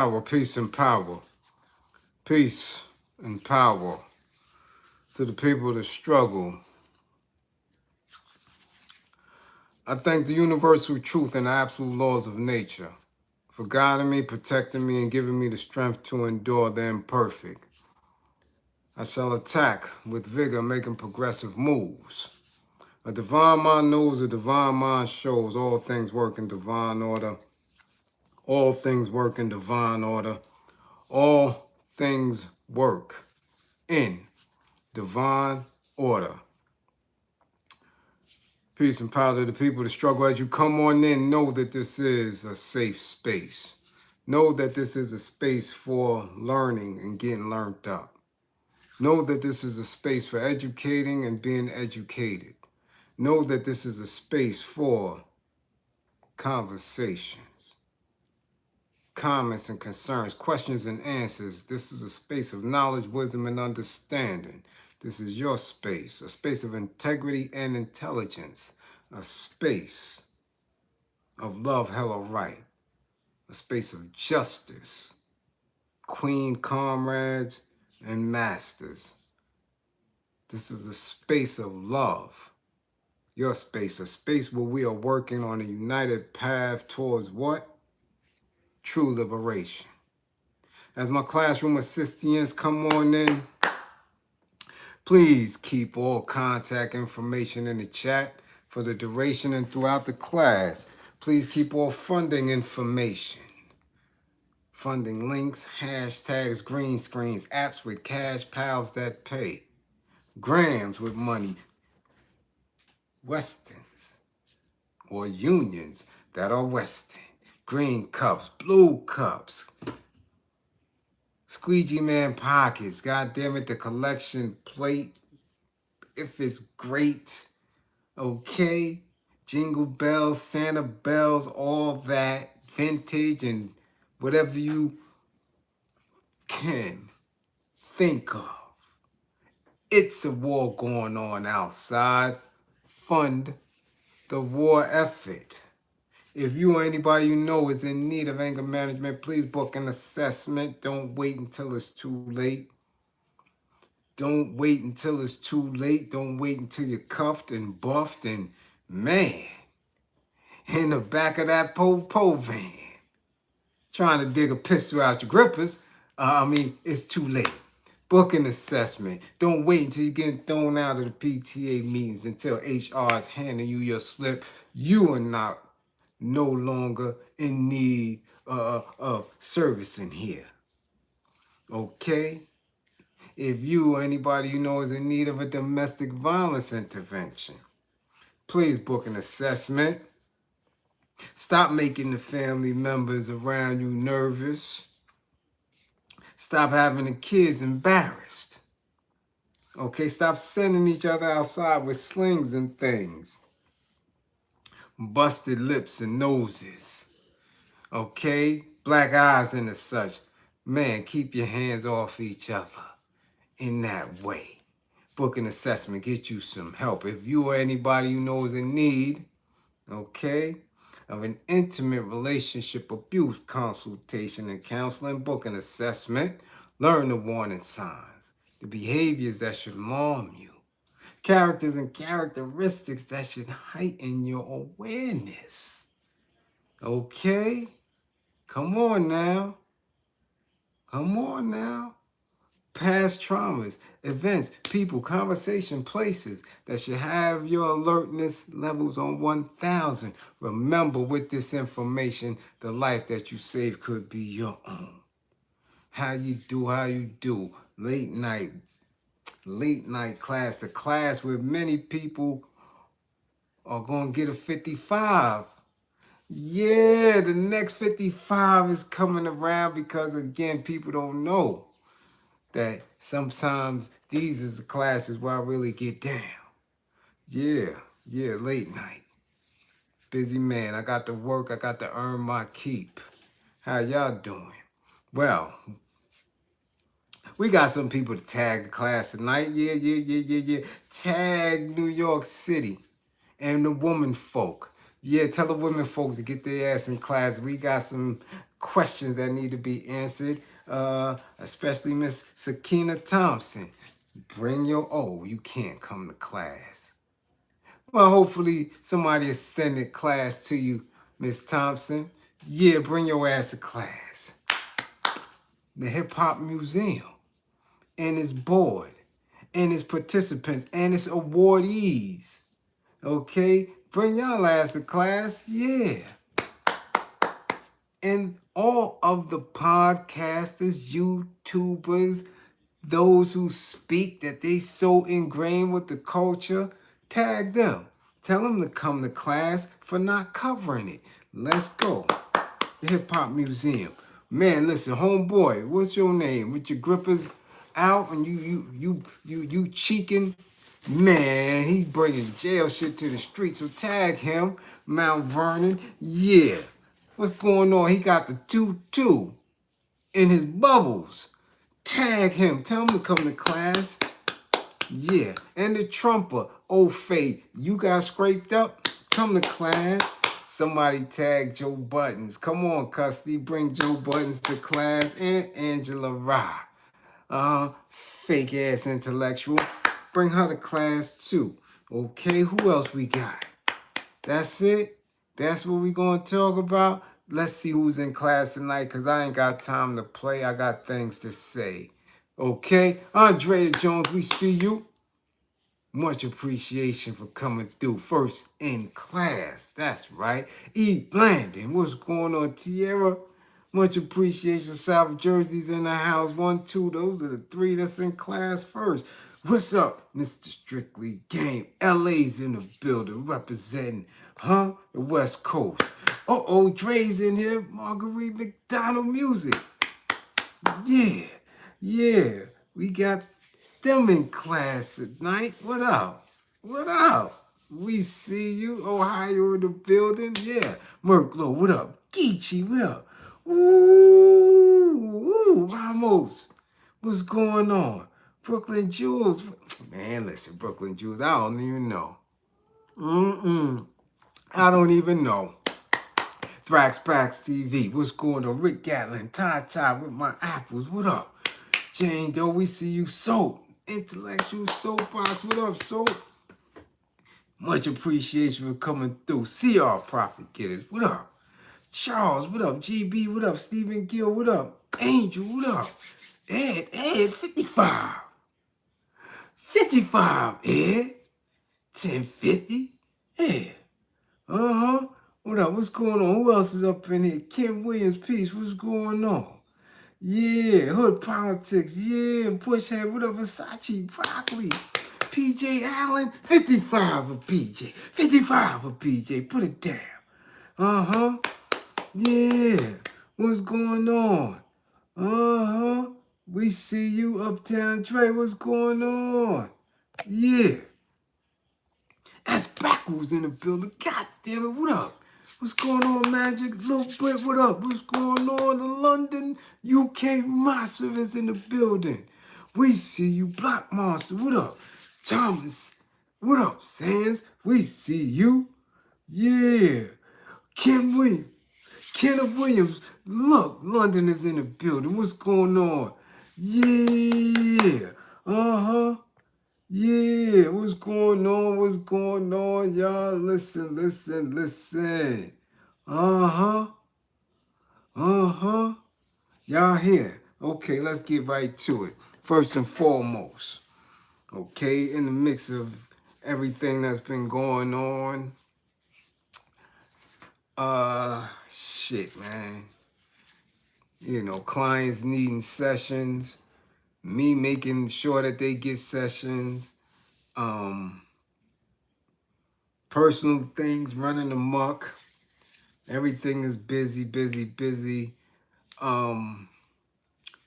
Power, peace, and power. Peace and power to the people that struggle. I thank the universal truth and the absolute laws of nature for guiding me, protecting me, and giving me the strength to endure the imperfect. I shall attack with vigor, making progressive moves. A divine mind knows, a divine mind shows. All things work in divine order. All things work in divine order. All things work in divine order. Peace and power to the people that struggle. As you come on in, know that this is a safe space. Know that this is a space for learning and getting learned up. Know that this is a space for educating and being educated. Know that this is a space for conversations, comments and concerns, questions and answers. This is a space of knowledge, wisdom, and understanding. This is your space, a space of integrity and intelligence, a space of love, hella right, a space of justice, queen comrades and masters. This is a space of love, your space, a space where we are working on a united path towards what? True liberation. As my classroom assistants come on in, please keep all contact information in the chat for the duration and throughout the class. Please keep all funding information. Funding links, hashtags, green screens, apps with cash pals that pay, grams with money, Westons or unions that are Weston, green cups, blue cups, squeegee man pockets, God damn it, the collection plate, if it's great, okay, jingle bells, Santa bells, all that, vintage and whatever you can think of. It's a war going on outside. Fund the war effort. If you or anybody you know is in need of anger management, please book an assessment. Don't wait until it's too late. Don't wait until it's too late. Don't wait until you're cuffed and buffed and, man, in the back of that po van, trying to dig a pistol out your grippers. It's too late. Book an assessment. Don't wait until you get thrown out of the PTA meetings until HR is handing you your slip. You are not no longer in need of service in here. Okay? If you or anybody you know is in need of a domestic violence intervention, please book an assessment. Stop making the family members around you nervous. Stop having the kids embarrassed. Okay, stop sending each other outside with slings and things. Busted lips and noses. Okay, black eyes and the such. Man, keep your hands off each other in that way. Book an assessment, get you some help. If you or anybody you know is in need, okay, of an intimate relationship abuse consultation and counseling, book an assessment, learn the warning signs, the behaviors that should alarm you, characters and characteristics that should heighten your awareness. Okay? Come on now. Come on now. Past traumas, events, people, conversation, places that should have your alertness levels on 1,000. Remember, with this information, the life that you save could be your own. How you do. Late night class, the class where many people are going to get a 55. Yeah, the next 55 is coming around because, again, people don't know that sometimes these is the classes where I really get down. Yeah, late night. Busy man, I got to work, I got to earn my keep. How y'all doing? Well, we got some people to tag the class tonight. Yeah. Tag New York City and the woman folk. Yeah, tell the women folk to get their ass in class. We got some questions that need to be answered, especially Miss Sakina Thompson. Bring your, oh, you can't come to class. Well, hopefully somebody is sending class to you, Miss Thompson. Yeah, bring your ass to class. The Hip Hop Museum and its board and its participants and its awardees. Okay? Bring y'all ass to class. Yeah. And all of the podcasters, YouTubers, those who speak that they so ingrained with the culture, tag them. Tell them to come to class for not covering it. Let's go. The Hip Hop Museum. Man, listen, homeboy, what's your name? With your grippers out and you cheeking. Man, he bringing jail shit to the street. So tag him, Mount Vernon. Yeah. What's going on? He got the 2-2 in his bubbles. Tag him. Tell him to come to class. Yeah. And the trumper, old Faye, you got scraped up? Come to class. Somebody tag Joe Buttons. Come on, Custody. Bring Joe Buttons to class. And Angela Rye. Fake ass intellectual. Bring her to class too. Okay, who else we got? That's it? That's what we gonna talk about? Let's see who's in class tonight, because I ain't got time to play. I got things to say. Okay? Andrea Jones, we see you. Much appreciation for coming through. First in class. That's right. E. Blandon. What's going on, Tierra? Much appreciation. South Jersey's in the house. 1, 2. Those are the 3 that's in class first. What's up, Mr. Strictly Game? LA's in the building representing, the West Coast. Uh-oh, Dre's in here. Marguerite McDonald music. Yeah. We got them in class tonight. What up? What up? We see you. Ohio in the building. Yeah. Merklo, what up? Geechee, what up? Ooh, Ramos. What's going on? Brooklyn Jules. Man, listen, Brooklyn Jules, I don't even know. I don't even know. Thrax Packs TV. What's going on? Rick Gatlin, Ty with my apples. What up? Jane Doe, we see you. Soap. Intellectual Soapbox. What up, Soap? Much appreciation for coming through. CR Profit Getters. What up? Charles, what up? GB, what up? Stephen Gill, what up? Angel, what up? Ed, 55. 55, Ed. 1050. Yeah. What up? What's going on? Who else is up in here? Kim Williams, peace. What's going on? Yeah. Hood Politics. Yeah. Pushhead. What up? Versace. Broccoli. PJ Allen. 55 of PJ. 55 of PJ. Put it down. Yeah. What's going on? We see you, Uptown Dre. What's going on? Yeah. That's backwards in the building. God damn it, what up? What's going on, Magic? Little Brit, what up? What's going on? The London, UK Massive is in the building. We see you, Black Monster. What up? Thomas, what up, Sands? We see you. Yeah. Kenneth Williams. Look, London is in the building. What's going on? Yeah. Yeah, what's going on? What's going on, y'all? Listen. Y'all here. Okay, let's get right to it. First and foremost, okay, in the mix of everything that's been going on, shit, man. You know, clients needing sessions, me making sure that they get sessions, personal things running amok. Everything is busy.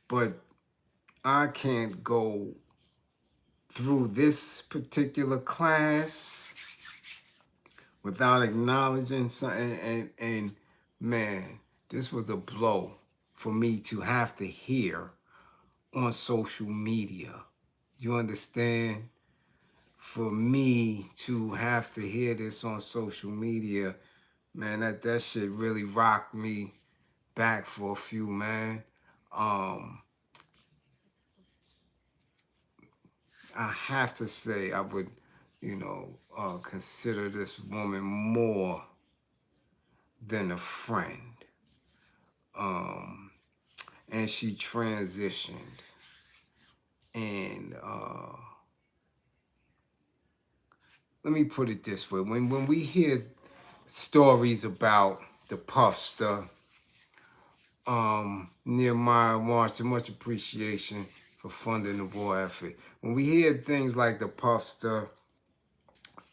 But I can't go through this particular class without acknowledging something. And man, this was a blow for me to have to hear on social media. You understand? For me to have to hear this on social media, man, that shit really rocked me back for a few, man. I have to say I would, consider this woman more than a friend. And she transitioned. And let me put it this way. When we hear stories about the Puffster, Nehemiah Marshall, much appreciation for funding the war effort. When we hear things like the Puffster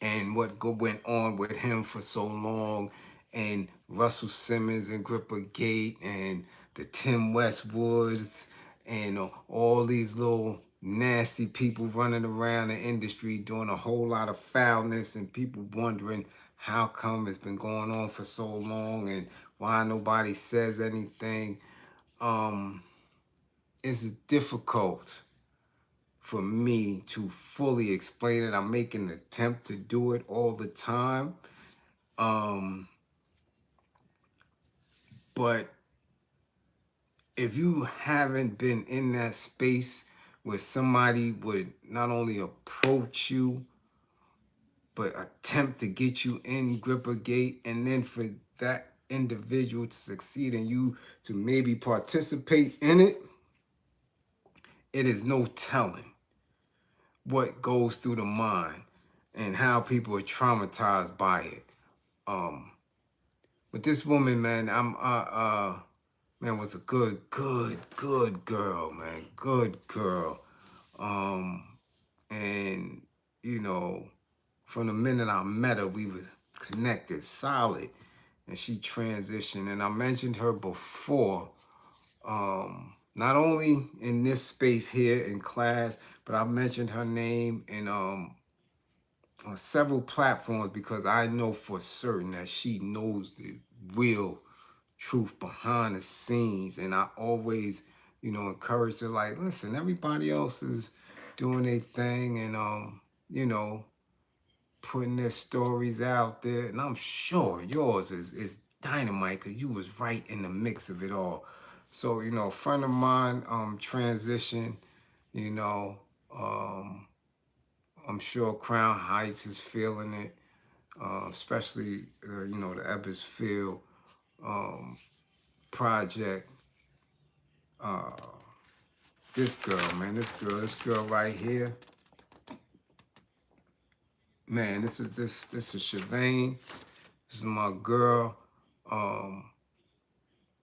and what went on with him for so long, and Russell Simmons and Gripper Gate and the Tim Westwoods and all these little nasty people running around the industry doing a whole lot of foulness, and people wondering how come it's been going on for so long and why nobody says anything. It's difficult for me to fully explain it. I'm making an attempt to do it all the time. But if you haven't been in that space where somebody would not only approach you, but attempt to get you in Gripper Gate, and then for that individual to succeed and you to maybe participate in it, it is no telling what goes through the mind and how people are traumatized by it. But this woman, man, man, was a good girl, man. Good girl. And, from the minute I met her, we was connected, solid. And she transitioned. And I mentioned her before, not only in this space here in class, but I mentioned her name in on several platforms because I know for certain that she knows the real truth behind the scenes. And I always, encourage her, like, listen, everybody else is doing their thing and, putting their stories out there. And I'm sure yours is dynamite because you was right in the mix of it all. So, a friend of mine transitioned, I'm sure Crown Heights is feeling it, especially, the Ebbsfield project. This girl, man, this girl right here, man, this is Sheavain. This is my girl.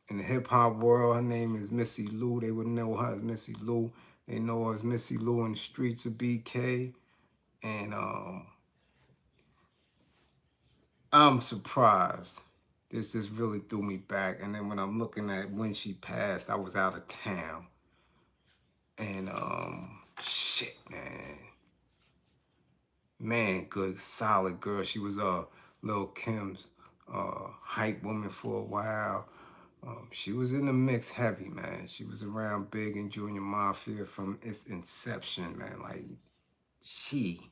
In the hip hop world, her name is Missyloo. They would know her as Missyloo. They know her as Missyloo in the streets of BK. And I'm surprised. This just really threw me back. And then when I'm looking at when she passed, I was out of town. And shit, man. Man, good, solid girl. She was Lil Kim's hype woman for a while. She was in the mix heavy, man. She was around Big and Junior Mafia from its inception, man. Like, she,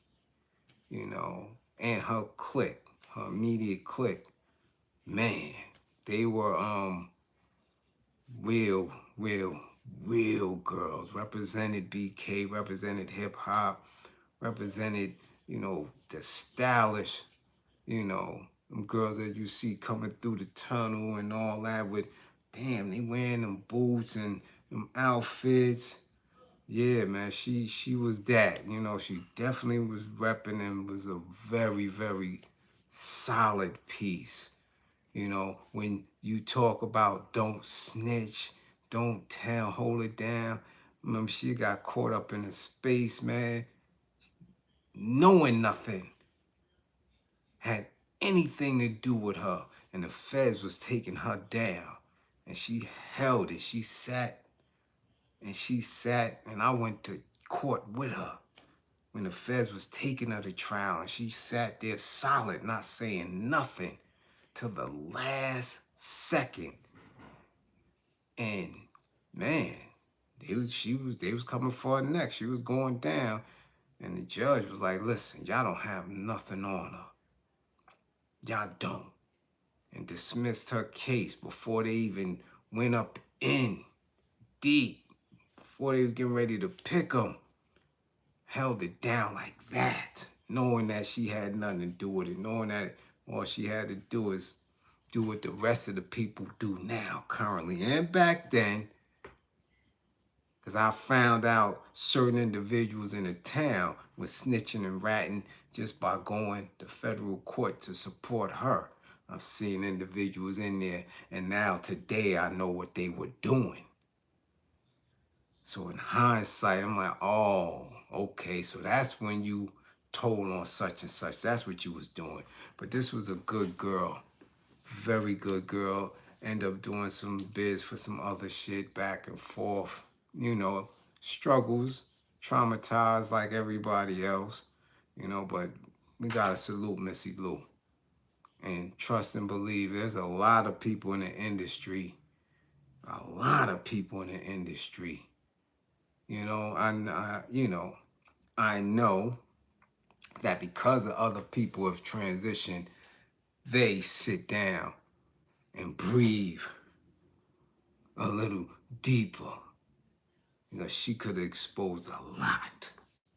and her clique, her immediate clique, man, they were real girls. Represented BK, represented hip hop, represented, the stylish, them girls that you see coming through the tunnel and all that with, damn, they wearing them boots and them outfits. Yeah, man, she was that. She definitely was repping and was a very solid piece. When you talk about don't snitch, don't tell, hold it down. Remember, she got caught up in a space, man, knowing nothing had anything to do with her, and the feds was taking her down, and she held it. She sat, and I went to court with her when the feds was taking her to trial, and she sat there solid, not saying nothing till the last second. And man, they was coming for her neck. She was going down, and the judge was like, listen, y'all don't have nothing on her. Y'all don't. And dismissed her case before they even went up in deep before they was getting ready to pick him. Held it down like that, knowing that she had nothing to do with it, knowing that all she had to do is do what the rest of the people do now, currently, and back then. Because I found out certain individuals in the town were snitching and ratting just by going to federal court to support her. I've seen individuals in there, and now today I know what they were doing. So in hindsight, I'm like, oh, okay, so that's when you told on such and such. That's what you was doing. But this was a good girl, very good girl. End up doing some bids for some other shit back and forth. You know, struggles, traumatized like everybody else. You know, but we gotta salute Missyloo. And trust and believe, there's a lot of people in the industry. A lot of people in the industry. You know, I know that because of other people have transitioned, they sit down and breathe a little deeper. You know, she could have exposed a lot.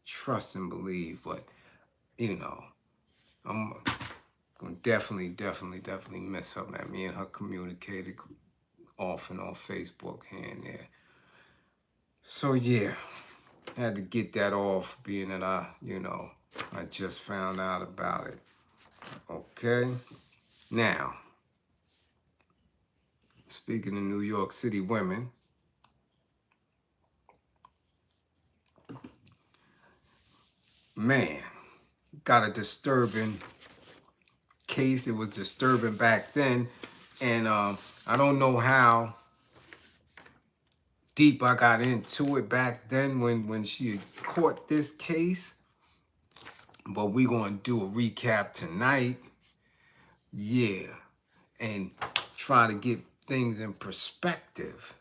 Trust and believe, but, you know, I'm gonna definitely miss her, man. Me and her communicated off and on Facebook here and there. So, yeah. Had to get that off, being that I just found out about it. Okay? Now, speaking of New York City women, man, got a disturbing case. It was disturbing back then, and I don't know how deep I got into it back then when she had caught this case, but we're going to do a recap tonight. Yeah, and try to get things in perspective.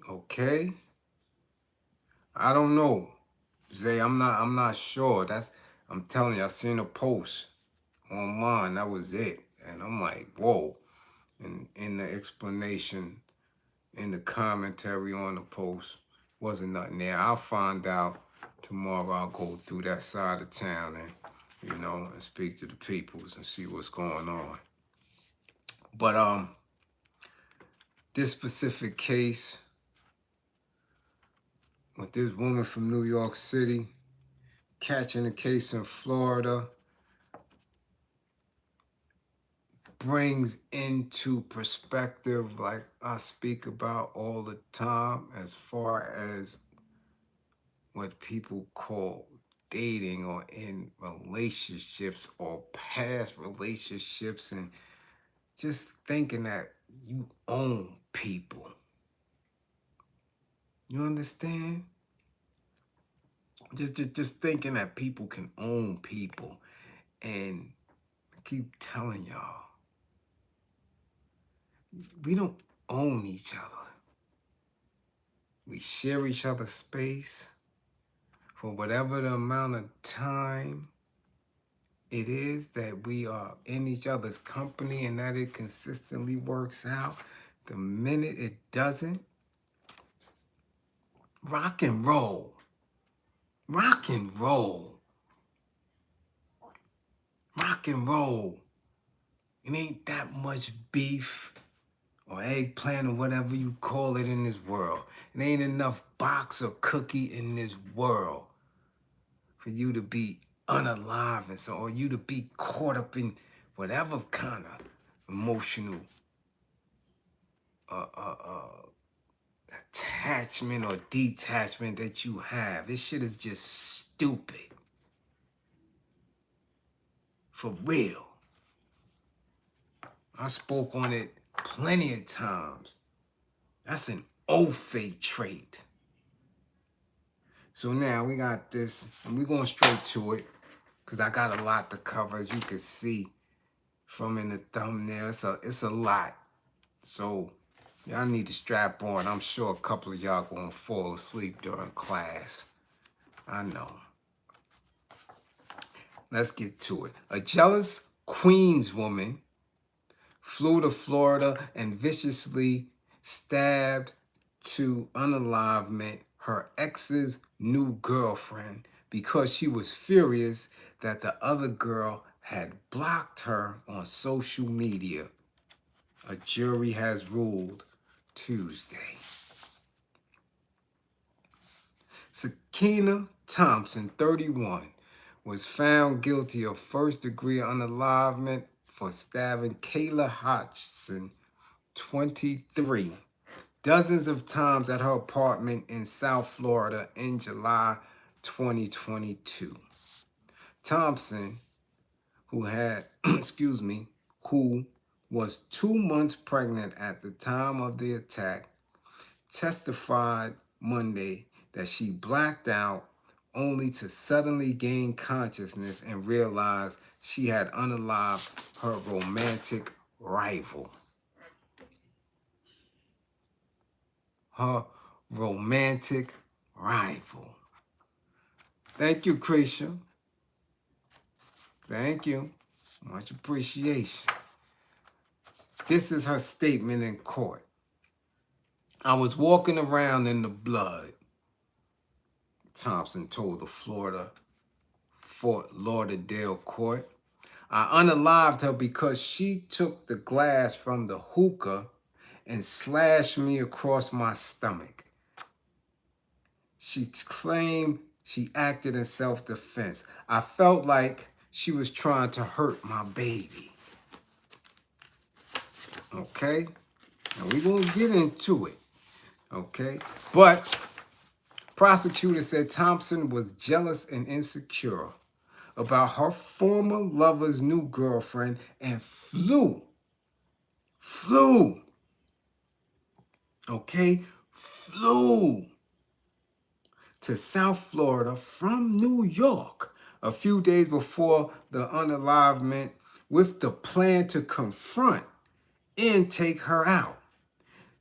Okay? I don't know. Zay, I'm not sure. I'm telling you, I seen a post online. That was it. And I'm like, whoa. And in the explanation, in the commentary on the post, wasn't nothing there. I'll find out tomorrow. I'll go through that side of town and, and speak to the peoples and see what's going on. But this specific case with this woman from New York City catching a case in Florida brings into perspective, like I speak about all the time, as far as what people call dating or in relationships or past relationships, and just thinking that you own people. You understand? Just thinking that people can own people. And I keep telling y'all, we don't own each other. We share each other's space for whatever the amount of time it is that we are in each other's company, and that it consistently works out. The minute it doesn't, rock and roll. Rock and roll. Rock and roll. It ain't that much beef or eggplant or whatever you call it in this world. It ain't enough box or cookie in this world for you to be unalive and so, or you to be caught up in whatever kind of emotional attachment or detachment that you have. This shit is just stupid. For real. I spoke on it plenty of times. That's an old fate trait. So now we got this, and we're going straight to it, because I got a lot to cover, as you can see from in the thumbnail. It's a lot. So y'all need to strap on. I'm sure a couple of y'all gonna fall asleep during class. I know. Let's get to it. A jealous Queens woman flew to Florida and viciously stabbed to unalivement her ex's new girlfriend because she was furious that the other girl had blocked her on social media. A jury has ruled Tuesday. Sakina Thompson, 31, was found guilty of first-degree unalivement for stabbing Kayla Hodgson, 23, dozens of times at her apartment in South Florida in July 2022. Thompson, who had, who was 2 months pregnant at the time of the attack, testified Monday that she blacked out only to suddenly gain consciousness and realize she had unalived her romantic rival. Her romantic rival. Thank you, Krisha. Thank you. Much appreciation. This is her statement in court. I was walking around in the blood, Thompson told the Florida Fort Lauderdale court. I unalived her because she took the glass from the hookah and slashed me across my stomach. She claimed she acted in self-defense. I felt like she was trying to hurt my baby. Okay? And we're going to get into it. Okay? But prosecutor said Thompson was jealous and insecure about her former lover's new girlfriend and flew, to South Florida from New York a few days before the unalivement with the plan to confront and take her out.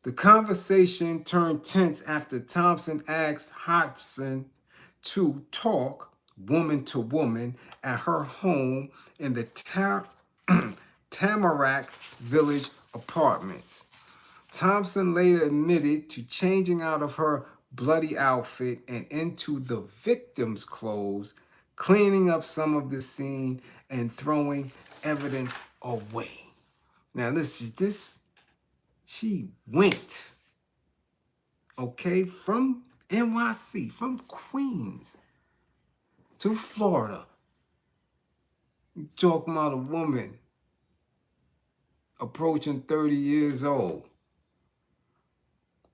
The conversation turned tense after Thompson asked Hodgson to talk woman to woman at her home in the Tamarack Village apartments. Thompson later admitted to changing out of her bloody outfit and into the victim's clothes, cleaning up some of the scene and throwing evidence away. Now listen, she went, okay, from NYC, from Queens to Florida. You're talking about a woman approaching 30 years old,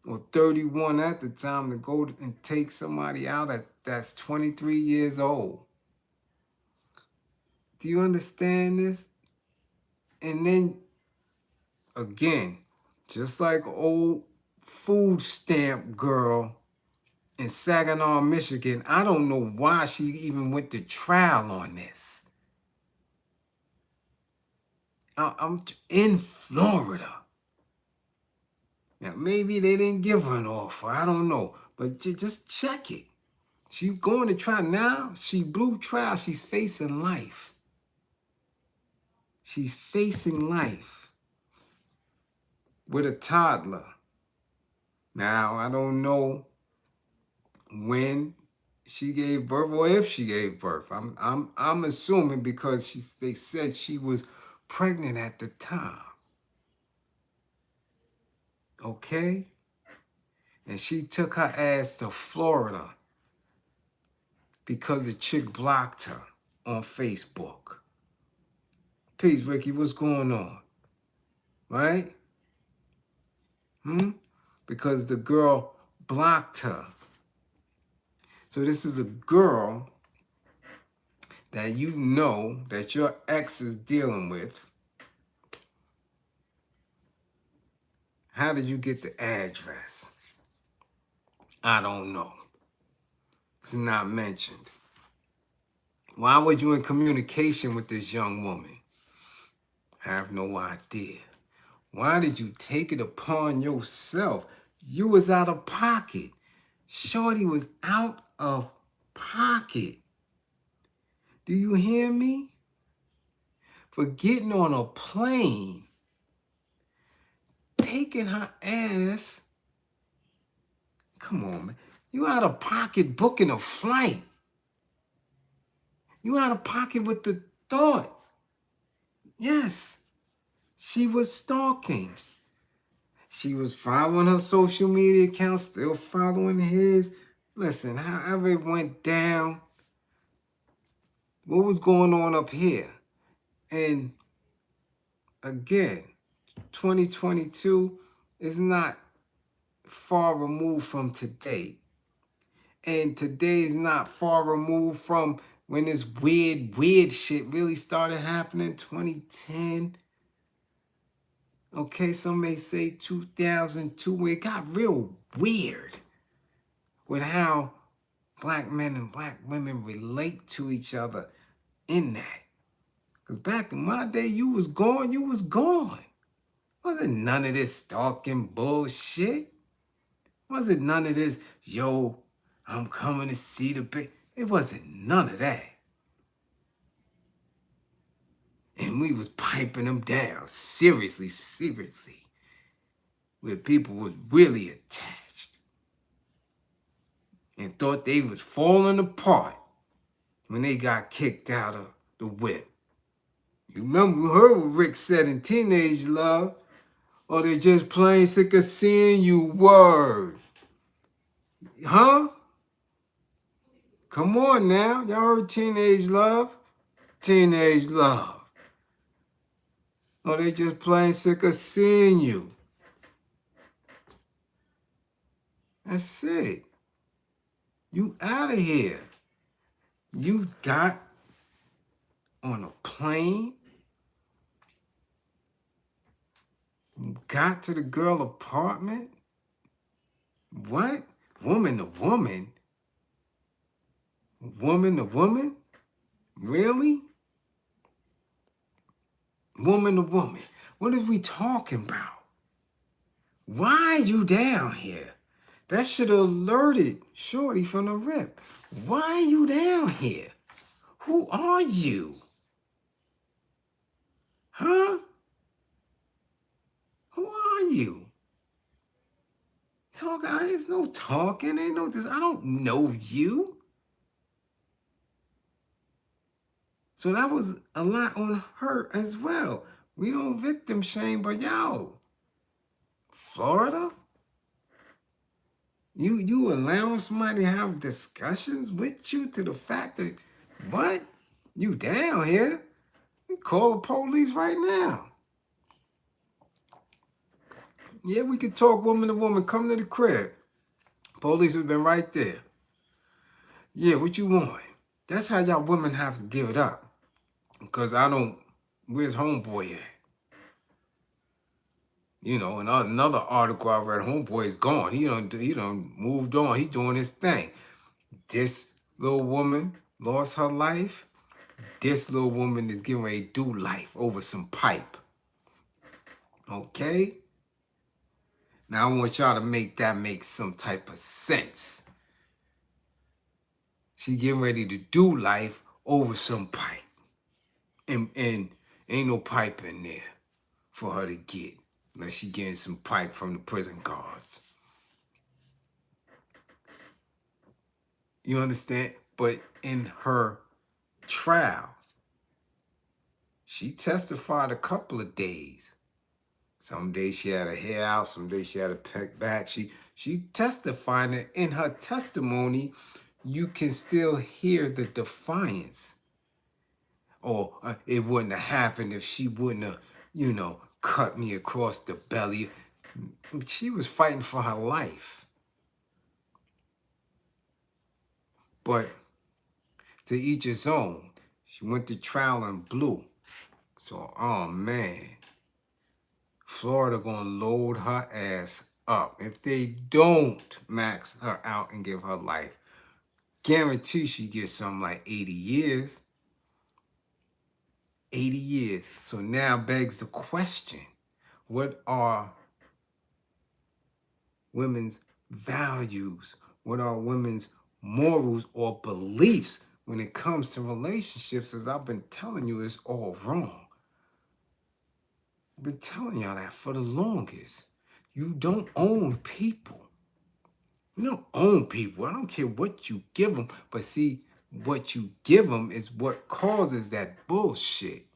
or 31 at the time, to go and take somebody out that's 23 years old. Do you understand this? And then, again, just like old food stamp girl in Saginaw, Michigan, I don't know why she even went to trial on this. I'm in Florida. Now, maybe they didn't give her an offer. I don't know. But just check it. She's going to trial now. She blew trial. She's facing life. She's facing life with a toddler. Now, I don't know when she gave birth or if she gave birth. I'm assuming because they said she was pregnant at the time. Okay? And she took her ass to Florida because a chick blocked her on Facebook. Peace, Ricky, what's going on? Right? Because the girl blocked her. So this is a girl that you know that your ex is dealing with. How did you get the address? I don't know. It's not mentioned. Why were you in communication with this young woman? I have no idea. Why did you take it upon yourself? You was out of pocket. Shorty was out of pocket. Do you hear me? For getting on a plane taking her ass. Come on, man. You out of pocket booking a flight. You out of pocket with the thoughts. Yes, she was stalking. She was following her social media account, still following his. Listen, however it went down, what was going on up here? And again, 2022 is not far removed from today. And today is not far removed from when this weird shit really started happening, 2010. Okay, some may say 2002, where it got real weird with how black men and black women relate to each other in that. Because back in my day, you was gone, you was gone. Wasn't none of this stalking bullshit. Wasn't none of this, yo, I'm coming to see the big. It wasn't none of that. And we was piping them down, seriously, where people was really attached and thought they was falling apart when they got kicked out of the whip. You remember, we heard what Rick said in Teenage Love, or they just plain sick of seeing you, word. Huh? Come on now, y'all heard Teenage Love? Teenage Love. Or they just plain sick of seeing you. That's it. You out of here. You got on a plane. You got to the girl apartment. What? Woman to woman? Woman to woman? Really? Woman to woman. What are we talking about? Why are you down here? That should have alerted Shorty from the rip. Why are you down here? Who are you? Huh? Who are you? Talking, there's no talking, ain't no this. I don't know you. So that was a lot on her as well. We don't victim shame, but yo, Florida? You allowing somebody to have discussions with you to the fact that, what? You down here? You call the police right now. Yeah, we could talk woman to woman. Come to the crib. Police have been right there. Yeah, what you want? That's how y'all women have to give it up. Because I don't, where's homeboy at? You know, another article I read, homeboy is gone. He done moved on. He doing his thing. This little woman lost her life. This little woman is getting ready to do life over some pipe. Okay? Now I want y'all to make that make some type of sense. She getting ready to do life over some pipe. And ain't no pipe in there for her to get. Unless she getting some pipe from the prison guards. You understand? But in her trial, she testified a couple of days. Some days she had her hair out, some days she had her peck back. She testified, and in her testimony, you can still hear the defiance. Or it wouldn't have happened if she wouldn't have, cut me across the belly. She was fighting for her life. But to each his own. She went to trial in blue. So, oh man, Florida gonna load her ass up. If they don't max her out and give her life, guarantee she gets something like 80 years. 80 years. So now begs the question, what are women's values? What are women's morals or beliefs when it comes to relationships? As I've been telling you, it's all wrong. I've been telling y'all that for the longest. You don't own people. You don't own people. I don't care what you give them. But see, what you give them is what causes that bullshit.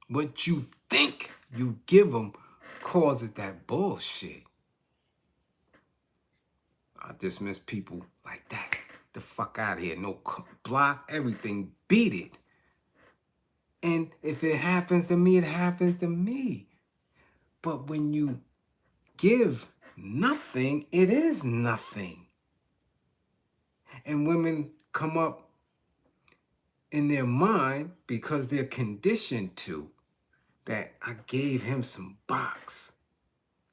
What you think you give them causes that bullshit. I dismiss people like that. The fuck out of here. No block, everything. Beat it. And if it happens to me, it happens to me. But when you give nothing, it is nothing. And women come up in their mind because they're conditioned to that I gave him some box.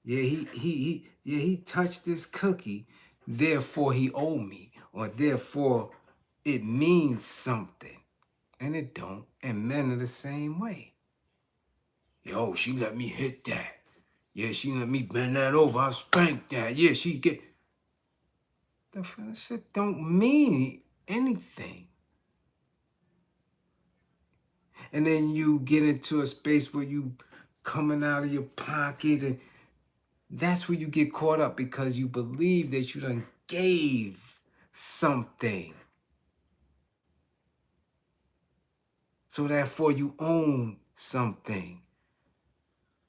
Yeah, he touched this cookie, therefore he owed me, or therefore it means something. And it don't. And men are the same way. Yo, she let me hit that. Yeah, she let me bend that over. I spanked that. Yeah, she get... The shit don't mean anything. And then you get into a space where you coming out of your pocket, and that's where you get caught up because you believe that you done gave something. So therefore you own something.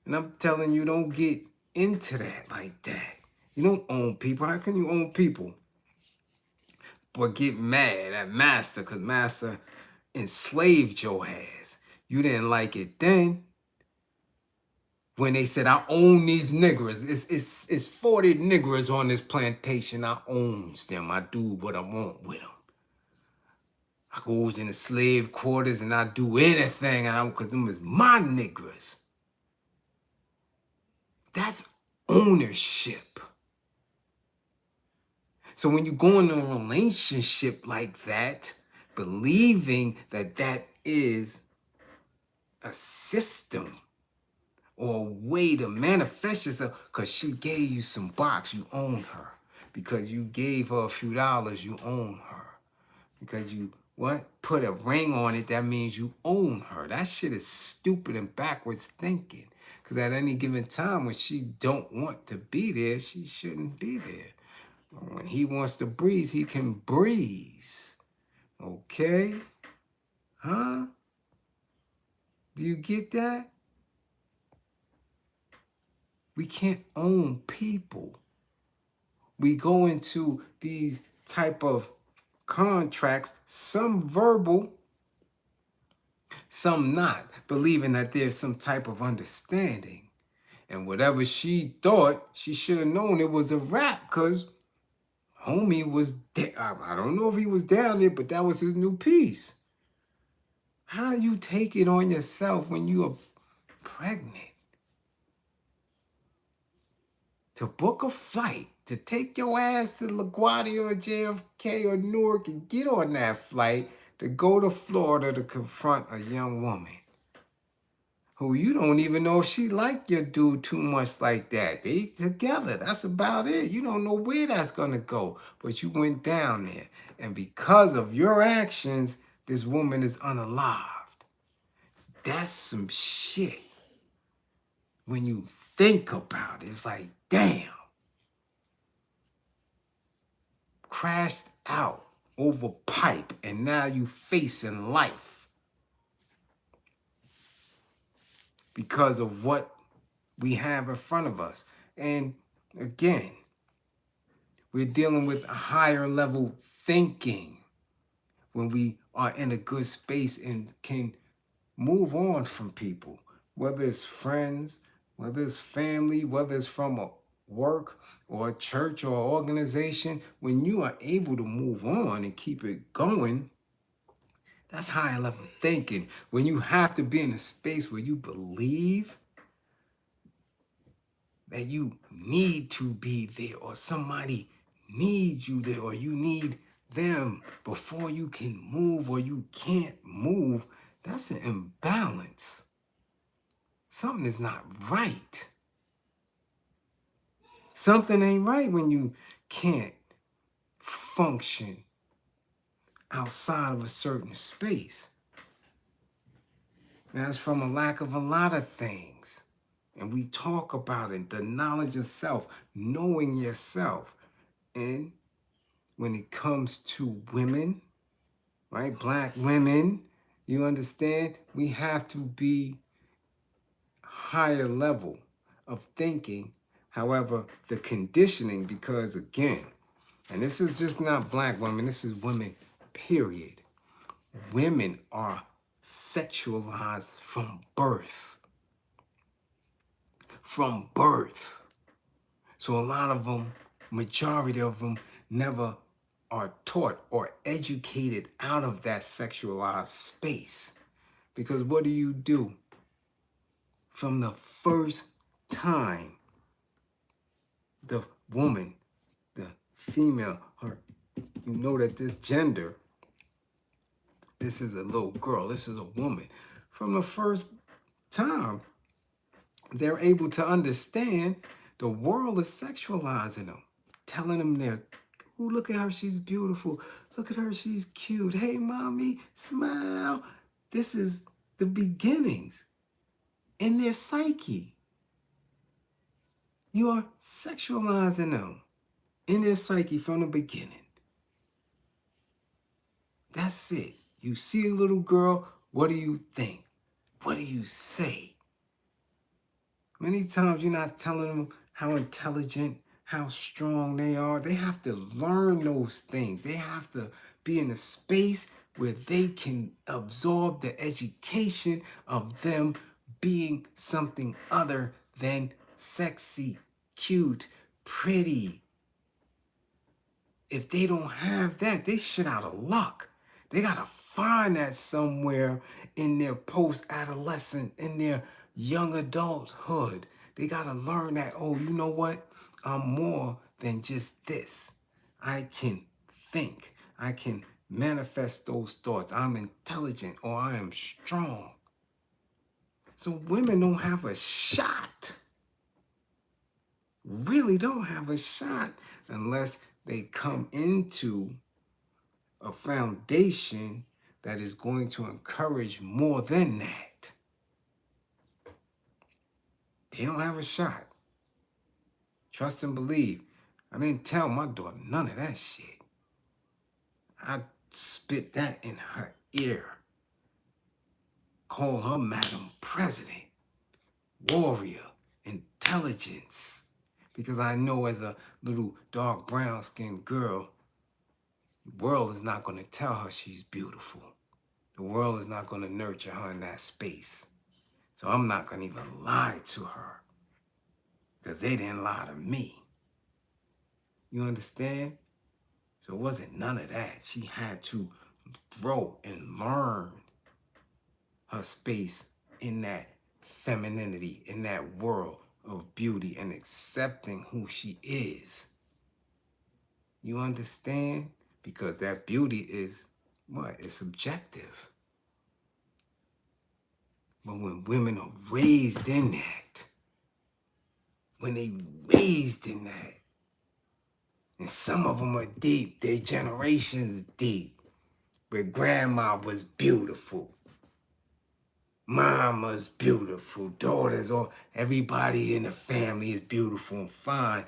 And I'm telling you, don't get into that like that. You don't own people. How can you own people? But get mad at master because master enslaved your ass. You didn't like it then. When they said, I own these niggers. It's 40 niggers on this plantation. I owns them. I do what I want with them. I goes in the slave quarters and I do anything because them is my niggers. That's ownership. So when you go into a relationship like that, believing that that is a system or a way to manifest yourself, because she gave you some box, you own her. Because you gave her a few dollars, you own her. Because you, put a ring on it, that means you own her. That shit is stupid and backwards thinking. Because at any given time, when she don't want to be there, she shouldn't be there. When he wants to breeze, he can breeze. Okay? Huh? Do you get that? We can't own people. We go into these type of contracts, some verbal, some not, believing that there's some type of understanding. And whatever she thought, she should have known it was a wrap because homie was there. I don't know if he was down there, but that was his new piece. How you take it on yourself when you are pregnant? To book a flight, to take your ass to LaGuardia or JFK or Newark and get on that flight to go to Florida to confront a young woman who you don't even know if she like your dude too much like that. They together, that's about it. You don't know where that's gonna go, but you went down there. And because of your actions, this woman is unalived. That's some shit. When you think about it, it's like, damn. Crashed out over pipe, and now you facing life because of what we have in front of us. And again, we're dealing with a higher level thinking when we are in a good space and can move on from people, whether it's friends, whether it's family, whether it's from a work or a church or organization. When you are able to move on and keep it going, that's higher level thinking. When you have to be in a space where you believe that you need to be there, or somebody needs you there, or you need them before you can move, or you can't move, that's an imbalance. Something is not right. Something ain't right when you can't function outside of a certain space. That's from a lack of a lot of things. And we talk about it, the knowledge of self, knowing yourself. And when it comes to women, right, black women, you understand, we have to be higher level of thinking. However, the conditioning, because again, and this is just not black women, this is women, period. Women are sexualized from birth. From birth. So a lot of them, majority of them, never are taught or educated out of that sexualized space. Because what do? From the first time the woman, the female, you know that this gender, this is a little girl, this is a woman. From the first time, they're able to understand the world is sexualizing them, telling them they're, oh, look at her, she's beautiful. Look at her, she's cute. Hey, mommy, smile. This is the beginnings in their psyche. You are sexualizing them in their psyche from the beginning. That's it. You see a little girl, what do you think? What do you say? Many times you're not telling them how intelligent, how strong they are. They have to learn those things. They have to be in a space where they can absorb the education of them being something other than sexy, cute, pretty. If they don't have that, they shit out of luck. They got to find that somewhere in their post-adolescent, in their young adulthood. They got to learn that, oh, you know what? I'm more than just this. I can think. I can manifest those thoughts. I'm intelligent or I am strong. So women don't have a shot. Really don't have a shot unless they come into a foundation that is going to encourage more than that. They don't have a shot. Trust and believe. I didn't tell my daughter none of that shit. I spit that in her ear. Call her Madam President, warrior, intelligence. Because I know as a little dark brown skinned girl, the world is not going to tell her she's beautiful. The world is not going to nurture her in that space. So I'm not going to even lie to her. Because they didn't lie to me. You understand? So it wasn't none of that. She had to grow and learn her space in that femininity, in that world of beauty and accepting who she is. You understand? Because that beauty is what? It's subjective. But when women are raised in that, when they raised in that, and some of them are deep, their generation's deep, where grandma was beautiful, mama's beautiful, daughters, or everybody in the family is beautiful and fine.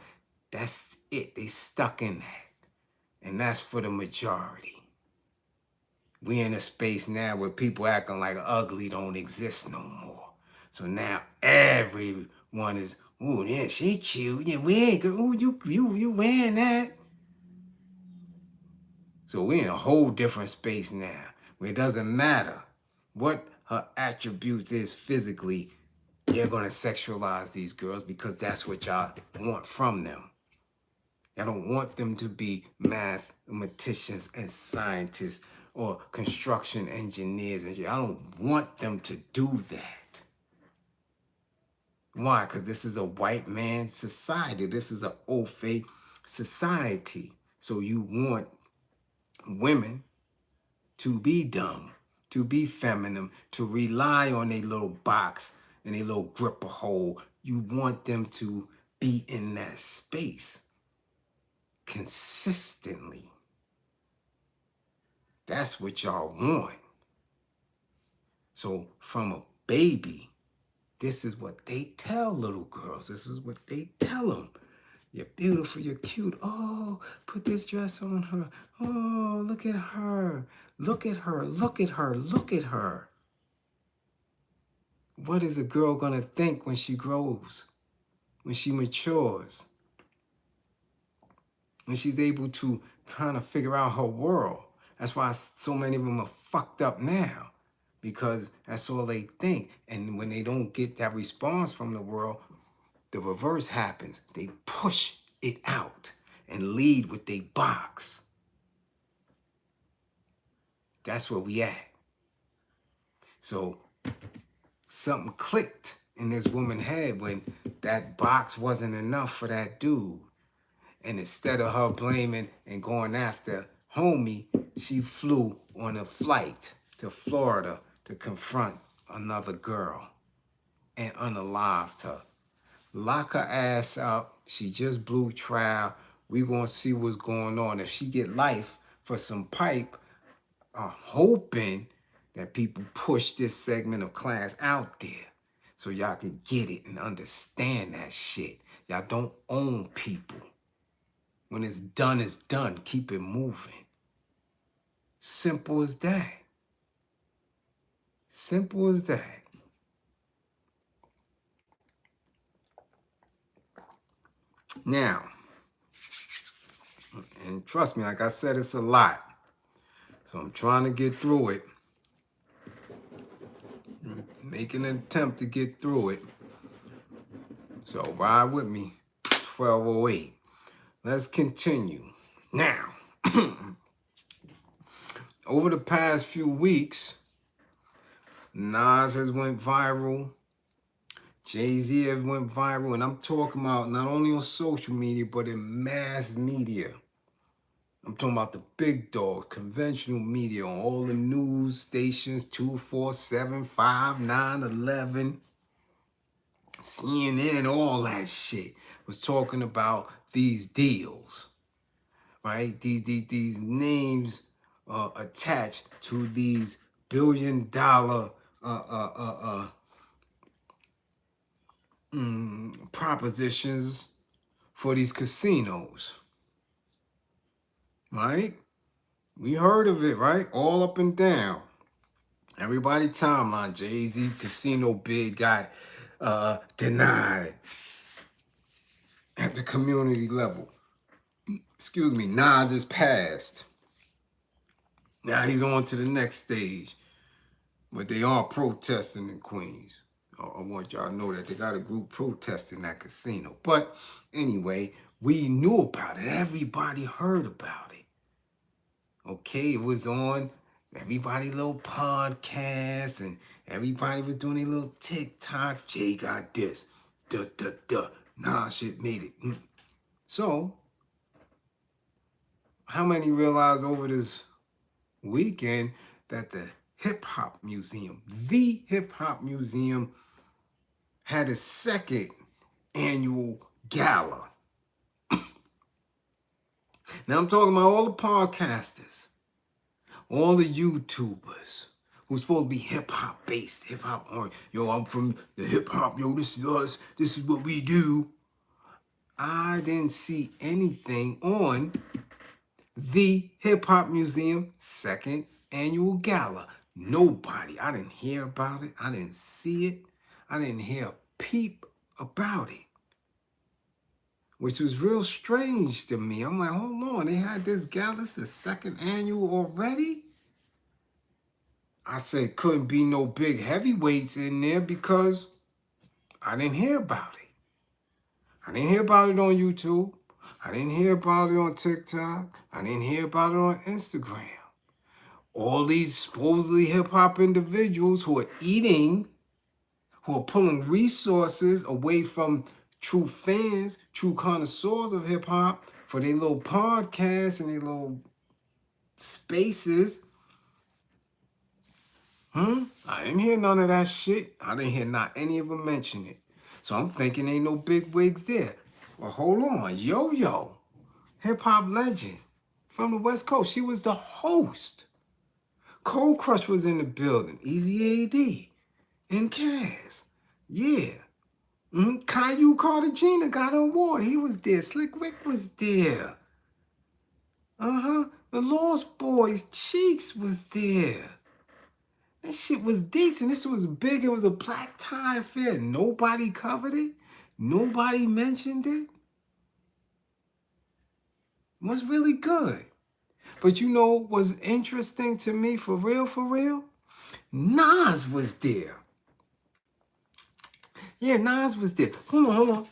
That's it. They stuck in that. And that's for the majority. We in a space now where people acting like ugly don't exist no more. So now everyone is, oh yeah, she cute. Yeah, we ain't good. Oh, you wearing that? So we in a whole different space now, where it doesn't matter what her attributes is physically. You're gonna sexualize these girls because that's what y'all want from them. Y'all don't want them to be mathematicians and scientists or construction engineers. And I don't want them to do that. Why? Because this is a white man society. This is an Ofe society. So you want women to be dumb, to be feminine, to rely on a little box and a little gripper hole. You want them to be in that space consistently. That's what y'all want. So from a baby, This is what they tell little girls. This is what they tell them. You're beautiful, you're cute. Oh, put this dress on her. Oh, look at her. Look at her, look at her, look at her. What is a girl gonna think when she grows? When she matures? When she's able to kind of figure out her world? That's why so many of them are fucked up now. Because that's all they think. And when they don't get that response from the world, the reverse happens. They push it out and lead with their box. That's where we at. So something clicked in this woman's head when that box wasn't enough for that dude. And instead of her blaming and going after homie, she flew on a flight to Florida to confront another girl and unalived her. Lock her ass up. She just blew trial. We gonna see what's going on. If she get life for some pipe, I'm hoping that people push this segment of class out there so y'all can get it and understand that shit. Y'all don't own people. When it's done, it's done. Keep it moving. Simple as that. Simple as that. Now, and trust me, like I said, it's a lot. So I'm trying to get through it. Making an attempt to get through it. So ride with me. 1208. Let's continue. Now, over the past few weeks, Nas has went viral. Jay-Z has went viral. And I'm talking about not only on social media, but in mass media. I'm talking about the big dogs, conventional media, on all the news stations, 247, 5, 9, 11, CNN, all that shit was talking about these deals, right? These names attached to these billion-dollar propositions for these casinos, right? We heard of it, right? All up and down. Everybody timeline. Jay-Z's casino bid got denied at the community level. Excuse me, Nas is passed. Now he's on to the next stage. But they are protesting in Queens. I want y'all to know that they got a group protesting that casino. But anyway, we knew about it. Everybody heard about it. Okay, it was on everybody's little podcast and everybody was doing their little TikToks. Jay got this. Nah, shit made it. So, how many realized over this weekend that the Hip-Hop Museum, the Hip-Hop Museum, had a second annual gala? Now I'm talking about all the podcasters, all the YouTubers who's supposed to be hip-hop based, hip-hop or yo, I'm from the hip-hop, yo, this is us, this is what we do. I didn't see anything on the Hip-Hop Museum second annual gala. Nobody. I didn't hear about it. I didn't see it. I didn't hear a peep about it, which was real strange to me. I'm like, hold on, they had this gala, it's the second annual already? I said couldn't be no big heavyweights in there because I didn't hear about it. I didn't hear about it on YouTube. I didn't hear about it on TikTok. I didn't hear about it on Instagram. All these supposedly hip-hop individuals who are eating, who are pulling resources away from true fans, true connoisseurs of hip-hop for their little podcasts and their little spaces. I didn't hear none of that shit. I didn't hear not any of them mention it. So I'm thinking ain't no big wigs there. Well, hold on. Yo-Yo, hip-hop legend from the West Coast. She was the host. Cold Crush was in the building. Easy A.D. and Kaz. Yeah. Caillou Cartagena got an award. He was there. Slick Rick was there. The Lost Boys, Cheeks was there. That shit was decent. This was big. It was a black tie affair. Nobody covered it. Nobody mentioned it. It was really good. But you know what's interesting to me, for real? Nas was there. Yeah, Nas was there. Hold on.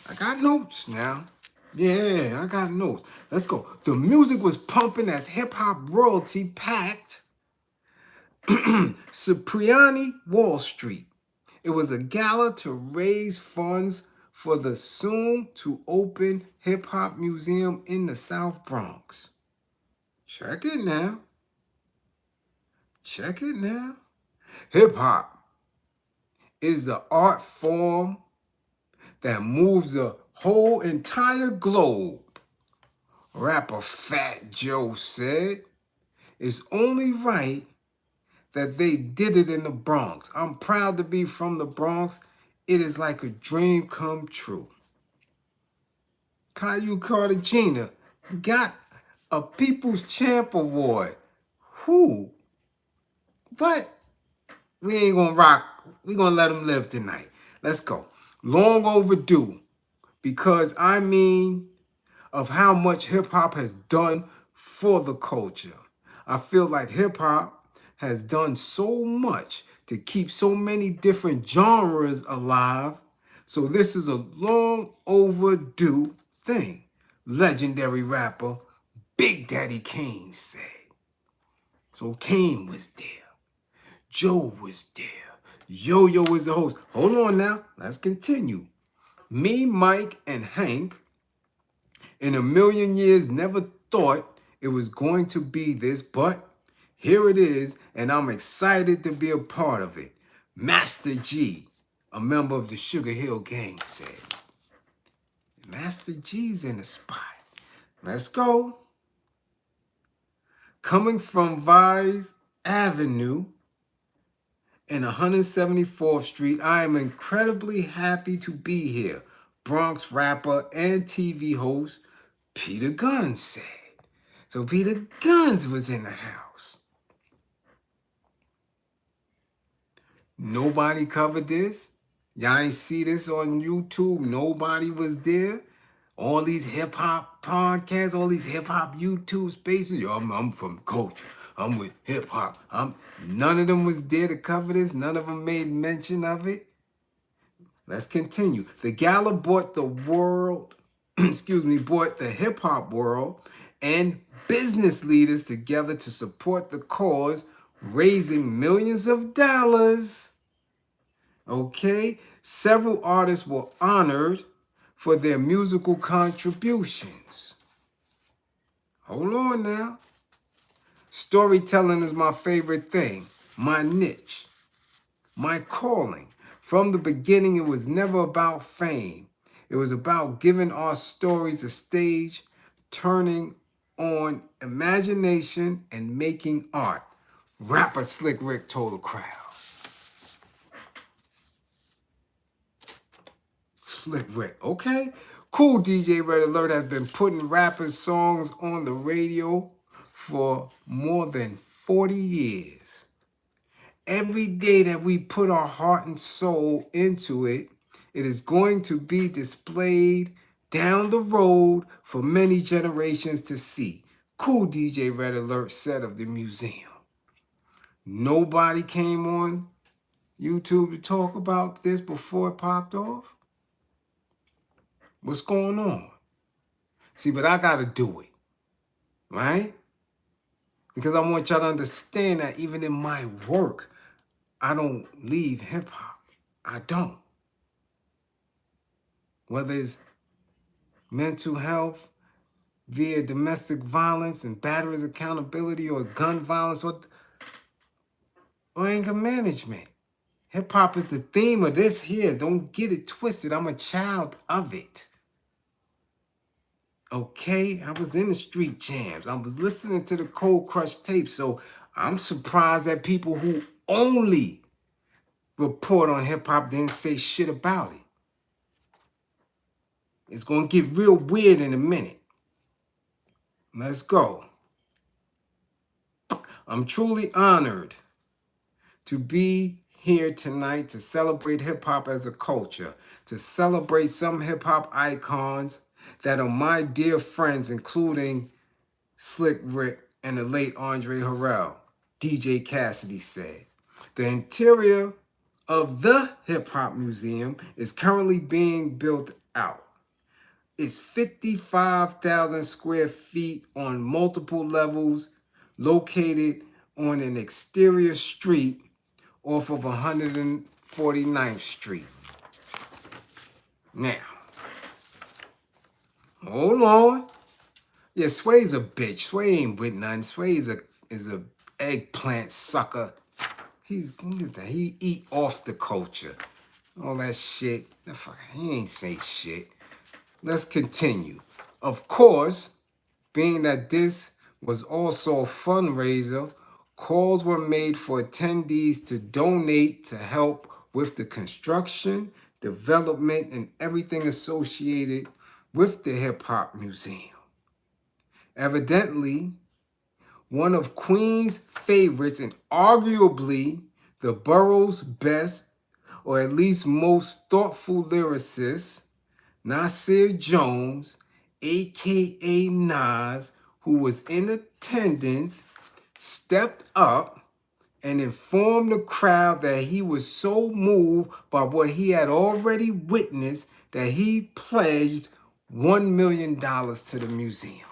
I got notes now. Yeah, I got notes. Let's go. The music was pumping as hip-hop royalty packed Cipriani Wall Street. It was a gala to raise funds for the soon-to-open hip-hop museum in the South Bronx. Check it now. Hip-hop is the art form that moves the whole entire globe. Rapper Fat Joe said, it's only right that they did it in the Bronx. I'm proud to be from the Bronx. It is like a dream come true. Caillou Cartagena got a People's Champ Award. Who? But we ain't gonna rock. We gonna let him live tonight. Let's go. Long overdue, because I mean of how much hip-hop has done for the culture. I feel like hip-hop has done so much to keep so many different genres alive. So this is a long overdue thing. Legendary rapper Big Daddy Kane said. So Kane was there. Joe was there. Yo-Yo was the host. Hold on now. Let's continue. Me, Mike, and Hank in a million years never thought it was going to be this, but here it is, and I'm excited to be a part of it. Master G, a member of the Sugar Hill Gang, said. Master G's in the spot. Let's go. Coming from Vise Avenue and 174th Street, I am incredibly happy to be here. Bronx rapper and TV host Peter Guns said. So Peter Guns was in the house. Nobody covered this. Y'all ain't see this on YouTube. Nobody was there. All these hip-hop podcasts, all these hip-hop YouTube spaces. Yo, I'm from culture. I'm with hip-hop. None of them was there to cover this. None of them made mention of it. Let's continue. The gala brought the world, brought the hip-hop world and business leaders together to support the cause, raising millions of dollars. Okay? Several artists were honored for their musical contributions. Hold on now. Storytelling is my favorite thing, my niche, my calling. From the beginning, it was never about fame. It was about giving our stories a stage, turning on imagination and making art. Rapper Slick Rick told the crowd. Slick Rick, okay. Cool DJ Red Alert has been putting rappers' songs on the radio for more than 40 years. Every day that we put our heart and soul into it, it is going to be displayed down the road for many generations to see. Cool DJ Red Alert said of the museum. Nobody came on YouTube to talk about this before it popped off. What's going on? See, but I got to do it, right? Because I want y'all to understand that even in my work, I don't leave hip-hop. I don't. Whether it's mental health via domestic violence and batteries accountability or gun violence or anger management. Hip-hop is the theme of this here. Don't get it twisted. I'm a child of it. Okay? I was in the street jams. I was listening to the Cold Crush tape. So I'm surprised at people who only report on hip-hop didn't say shit about it. It's going to get real weird in a minute. Let's go. I'm truly honored to be here tonight to celebrate hip-hop as a culture, to celebrate some hip-hop icons that are my dear friends, including Slick Rick and the late Andre Harrell. DJ Cassidy said, the interior of the Hip-Hop Museum is currently being built out. It's 55,000 square feet on multiple levels, located on an exterior street off of 149th Street. Now, hold on. Yeah, Sway's a bitch. Sway ain't with nothing. Sway is a eggplant sucker. He eat off the culture. All that shit. He ain't say shit. Let's continue. Of course, being that this was also a fundraiser, calls were made for attendees to donate to help with the construction, development, and everything associated with the Hip Hop Museum. Evidently, one of Queen's favorites and arguably the borough's best, or at least most thoughtful lyricist, Nasir Jones, aka Nas, who was in attendance, stepped up and informed the crowd that he was so moved by what he had already witnessed that he pledged $1 million to the museum.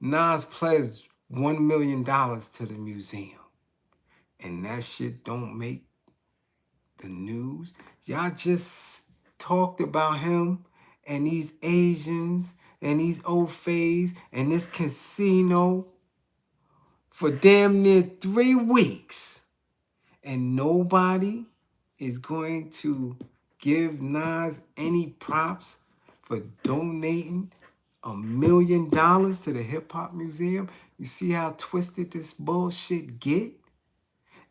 Nas pledged $1 million to the museum. And that shit don't make the news. Y'all just talked about him and these Asians and these Ofays and this casino for damn near 3 weeks. And nobody is going to give Nas any props for donating $1 million to the Hip Hop Museum. You see how twisted this bullshit get?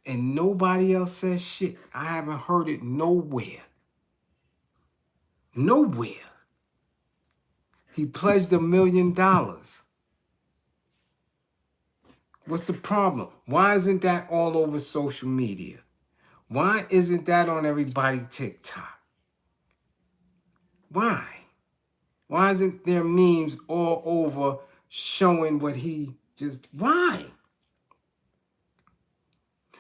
And nobody else says shit. I haven't heard it nowhere. Nowhere. He pledged $1 million. What's the problem? Why isn't that all over social media? Why isn't that on everybody's TikTok? Why? Why isn't there memes all over showing what he just... Why?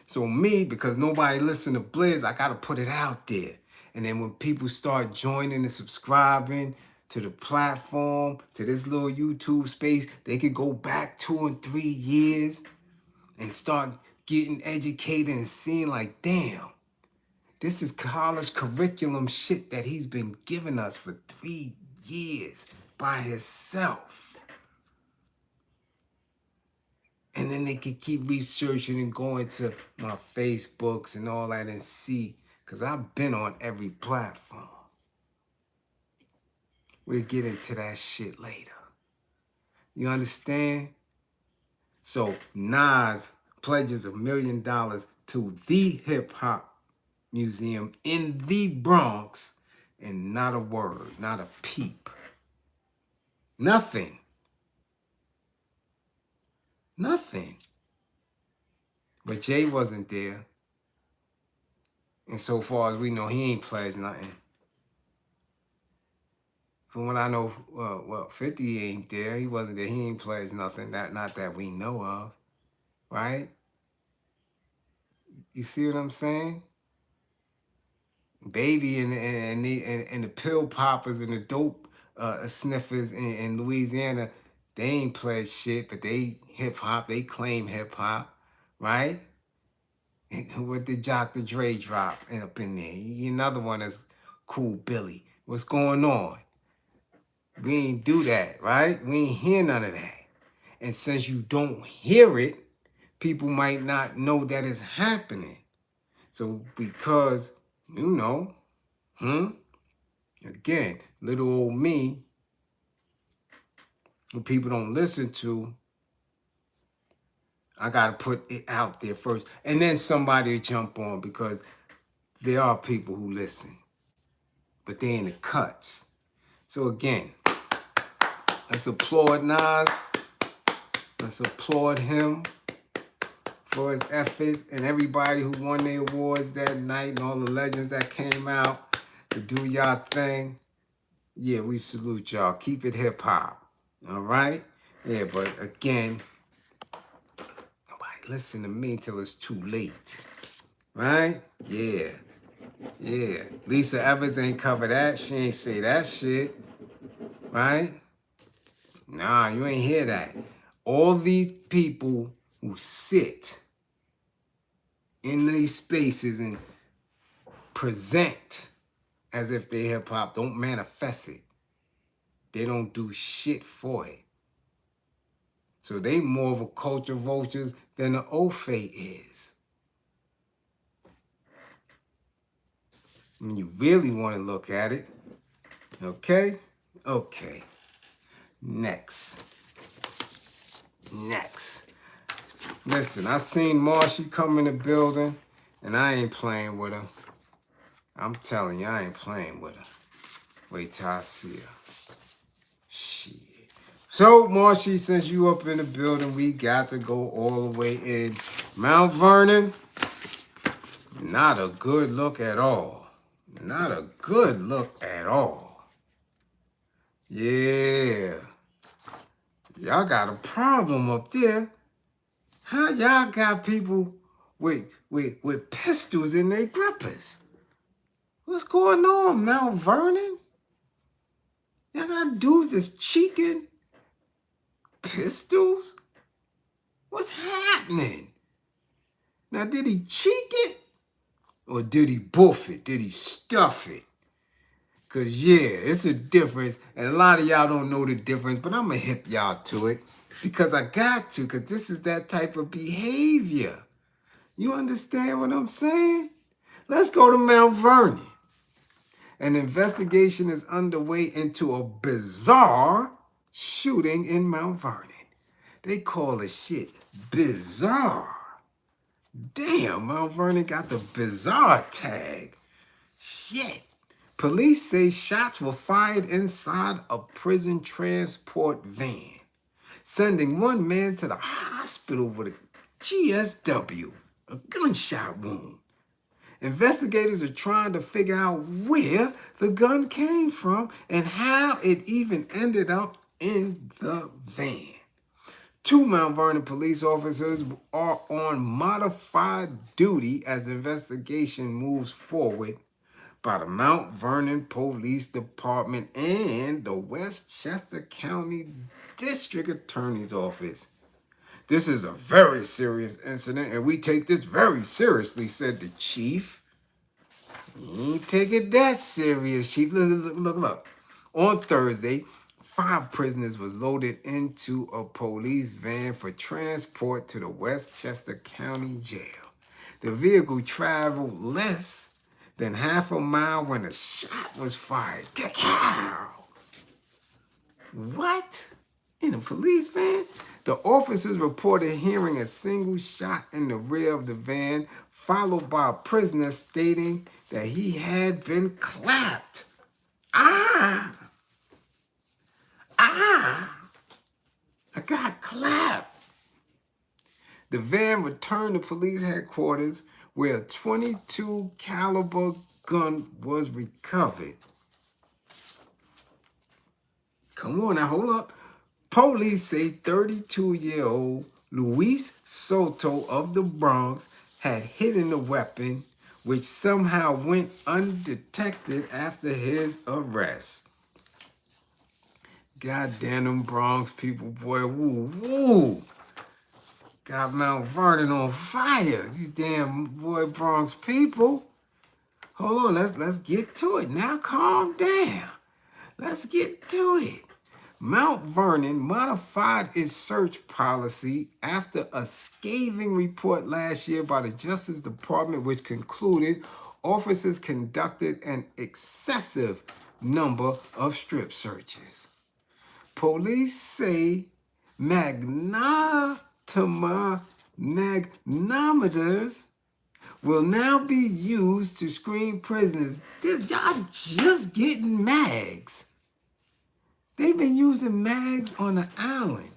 So me, because nobody listened to Bliz, I got to put it out there. And then when people start joining and subscribing to the platform, to this little YouTube space, they could go back 2 and 3 years and start getting educated and seeing like, damn, this is college curriculum shit that he's been giving us for 3 years by himself. And then they could keep researching and going to my Facebooks and all that and see, because I've been on every platform. We'll get into that shit later. You understand? So Nas pledges $1 million to the Hip Hop Museum in the Bronx, and not a word, not a peep. Nothing. Nothing. But Jay wasn't there. And so far as we know, he ain't pledged nothing. From what I know, 50 ain't there. He wasn't there. He ain't pledged nothing. Not that we know of. Right? You see what I'm saying? Baby and the pill poppers and the dope sniffers in Louisiana, they ain't pledged shit, but they hip-hop. They claim hip-hop. Right? What did Dr. Dre drop up in there? Another one is Cool Billy. What's going on? We ain't do that, right? We ain't hear none of that. And since you don't hear it, people might not know that it's happening. So because, again, little old me, who people don't listen to, I got to put it out there first. And then somebody will jump on because there are people who listen. But they in the cuts. So again, let's applaud Nas. Let's applaud him for his efforts and everybody who won the awards that night and all the legends that came out to do y'all thing. Yeah, we salute y'all. Keep it hip hop. All right? Yeah, but again, nobody listen to me till it's too late. Right? Yeah. Yeah. Lisa Evans ain't cover that. She ain't say that shit. Right? Nah, you ain't hear that. All these people who sit in these spaces and present as if they hip hop don't manifest it. They don't do shit for it. So they more of a culture vultures than the Ofe is. When you really want to look at it. Okay? Okay. Next. Listen, I seen Marshy come in the building, and I ain't playing with her. I'm telling you, I ain't playing with her. Wait till I see her. Shit. So, Marshy, since you up in the building, we got to go all the way in. Mount Vernon, not a good look at all. Not a good look at all. Yeah. Y'all got a problem up there. How y'all got people with pistols in their grippers? What's going on, Mount Vernon? Y'all got dudes that's cheeking pistols? What's happening? Now, did he cheek it? Or did he boof it? Did he stuff it? Because, yeah, it's a difference. And a lot of y'all don't know the difference, but I'm going to hip y'all to it. Because I got to, because this is that type of behavior. You understand what I'm saying? Let's go to Mount Vernon. An investigation is underway into a bizarre shooting in Mount Vernon. They call the shit bizarre. Damn, Mount Vernon got the bizarre tag. Shit. Police say shots were fired inside a prison transport van, sending one man to the hospital with a GSW, a gunshot wound. Investigators are trying to figure out where the gun came from and how it even ended up in the van. 2 Mount Vernon police officers are on modified duty as the investigation moves forward by the Mount Vernon Police Department and the Westchester County District Attorney's Office. This is a very serious incident, and we take this very seriously, said the chief. You ain't take it that serious, chief. Look. On Thursday, 5 prisoners was loaded into a police van for transport to the Westchester County Jail. The vehicle traveled less than half a mile when a shot was fired. Cacao! What? In a police van? The officers reported hearing a single shot in the rear of the van, followed by a prisoner stating that he had been clapped. I got clapped. The van returned to police headquarters where a .22 caliber gun was recovered. Come on now, hold up. Police say 32-year-old Luis Soto of the Bronx had hidden the weapon, which somehow went undetected after his arrest. Goddamn them Bronx people, boy. Woo. Got Mount Vernon on fire. These damn boy Bronx people. Hold on, let's get to it. Now calm down. Let's get to it. Mount Vernon modified its search policy after a scathing report last year by the Justice Department, which concluded officers conducted an excessive number of strip searches. Police say Magnantima Magnometers will now be used to screen prisoners. Y'all just getting mags. They've been using mags on the island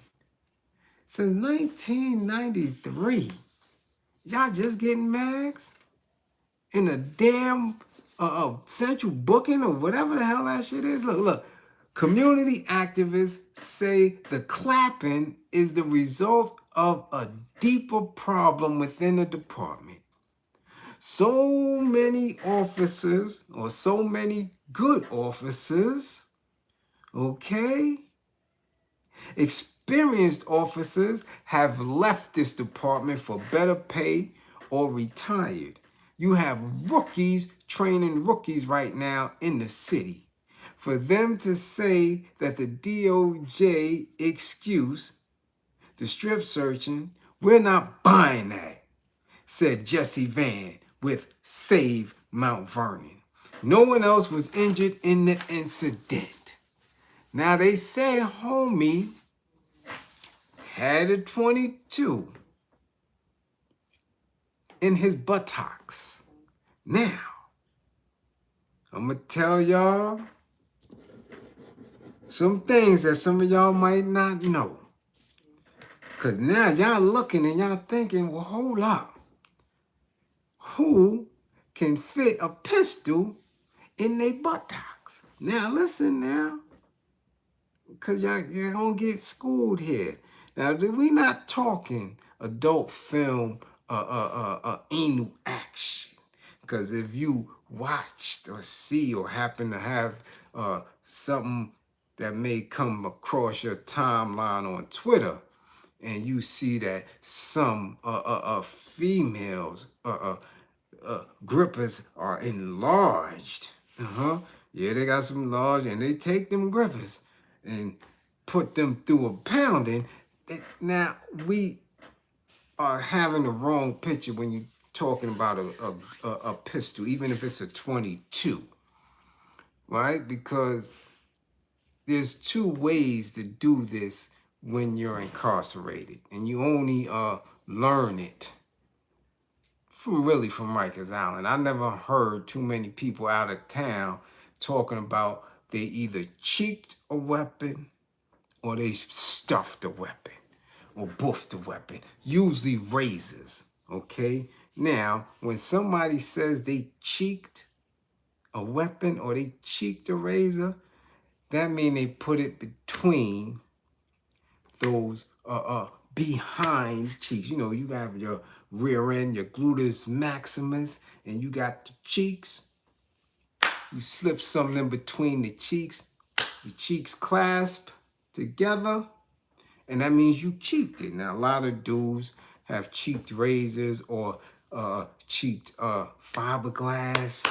since 1993. Y'all just getting mags in a damn central booking or whatever the hell that shit is. Look. Community activists say the clapping is the result of a deeper problem within the department. So many officers, or so many good officers, okay, experienced officers have left this department for better pay or retired. You have rookies training rookies right now in the city. For them to say that the DOJ excuse, the strip searching, we're not buying that, said Sheavain with Save Mount Vernon. No one else was injured in the incident. Now they say homie had a 22 in his buttocks. Now, I'm going to tell y'all some things that some of y'all might not know. Because now y'all looking and y'all thinking, well, hold up. Who can fit a pistol in their buttocks? Now, listen now. Because y'all don't get schooled here. Now, we not talking adult film, anal action. Because if you watched or see or happen to have something that may come across your timeline on Twitter, and you see that some females grippers are enlarged. Yeah, they got some large, and they take them grippers and put them through a pounding. Now we are having the wrong picture when you're talking about a pistol, even if it's a 22, right? Because there's two ways to do this when you're incarcerated, and you only learn it from Rikers Island. I never heard too many people out of town talking about they either cheeked a weapon or they stuffed a weapon or buffed a weapon, usually razors, okay? Now, when somebody says they cheeked a weapon or they cheeked a razor, that means they put it between those behind cheeks. You know, you have your rear end, your gluteus maximus, and you got the cheeks. You slip something in between the cheeks. The cheeks clasp together, and that means you cheeked it. Now, a lot of dudes have cheeked razors or cheeked fiberglass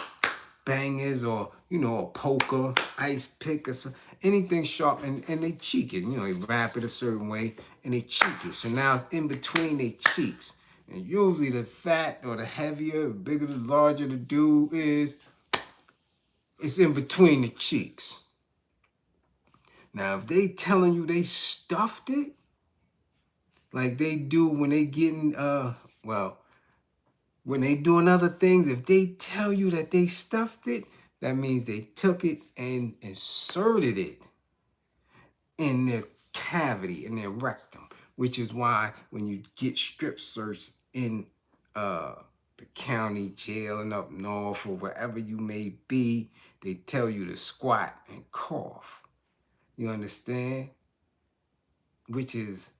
bangers, or, you know, a poker, ice pick, or anything sharp, and they cheek it. You know, they wrap it a certain way, and they cheek it. So now it's in between their cheeks. And usually the fat or the heavier, the bigger, the larger the dude is, it's in between the cheeks. Now, if they telling you they stuffed it, like they do when they getting, when they doing other things, if they tell you that they stuffed it, that means they took it and inserted it in their cavity, in their rectum, which is why when you get strip searched in the county jail and up north or wherever you may be, they tell you to squat and cough. You understand? Which is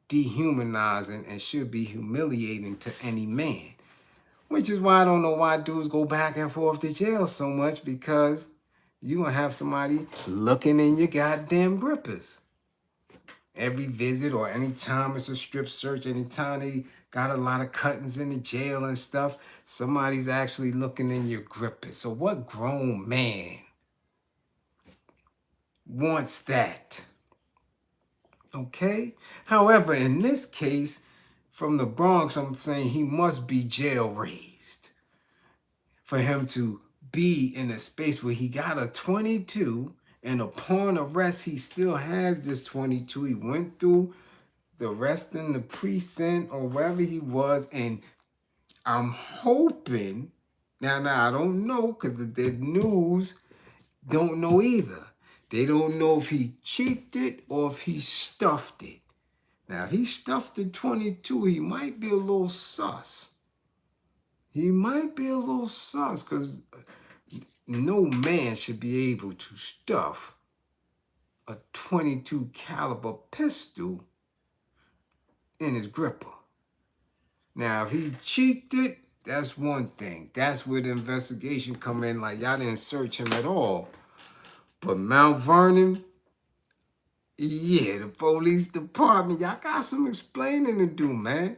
dehumanizing and should be humiliating to any man. Which is why I don't know why dudes go back and forth to jail so much, because you're going to have somebody looking in your goddamn grippers. Every visit or anytime it's a strip search, anytime they got a lot of cuttings in the jail and stuff, somebody's actually looking in your grippers. So what grown man wants that? Okay? However, in this case, from the Bronx, I'm saying he must be jail raised for him to be in a space where he got a 22, and upon arrest, he still has this 22. He went through the rest in the precinct or wherever he was, and I'm hoping, now I don't know because the news don't know either. They don't know if he cheeked it or if he stuffed it. Now, if he stuffed the 22, he might be a little sus. He might be a little sus because no man should be able to stuff a 22 caliber pistol in his gripper. Now, if he cheeked it, that's one thing. That's where the investigation come in. Like, y'all didn't search him at all. But Mount Vernon, yeah, the police department, y'all got some explaining to do, man.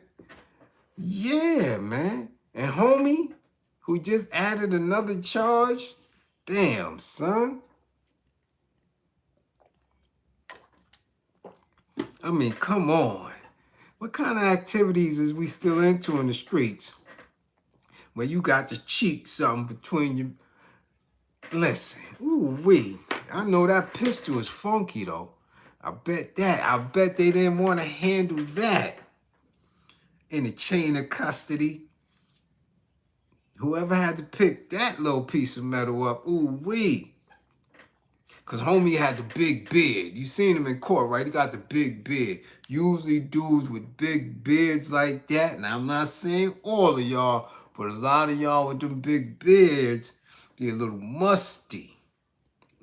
Yeah, man. And homie, who just added another charge, damn, son. I mean, come on. What kind of activities is we still into in the streets? Where you got to cheat something between you. Listen, ooh-wee. I know that pistol is funky, though. I bet they didn't want to handle that in the chain of custody. Whoever had to pick that little piece of metal up, ooh-wee. Because homie had the big beard. You seen him in court, right? He got the big beard. Usually dudes with big beards like that, and I'm not saying all of y'all, but a lot of y'all with them big beards be a little musty.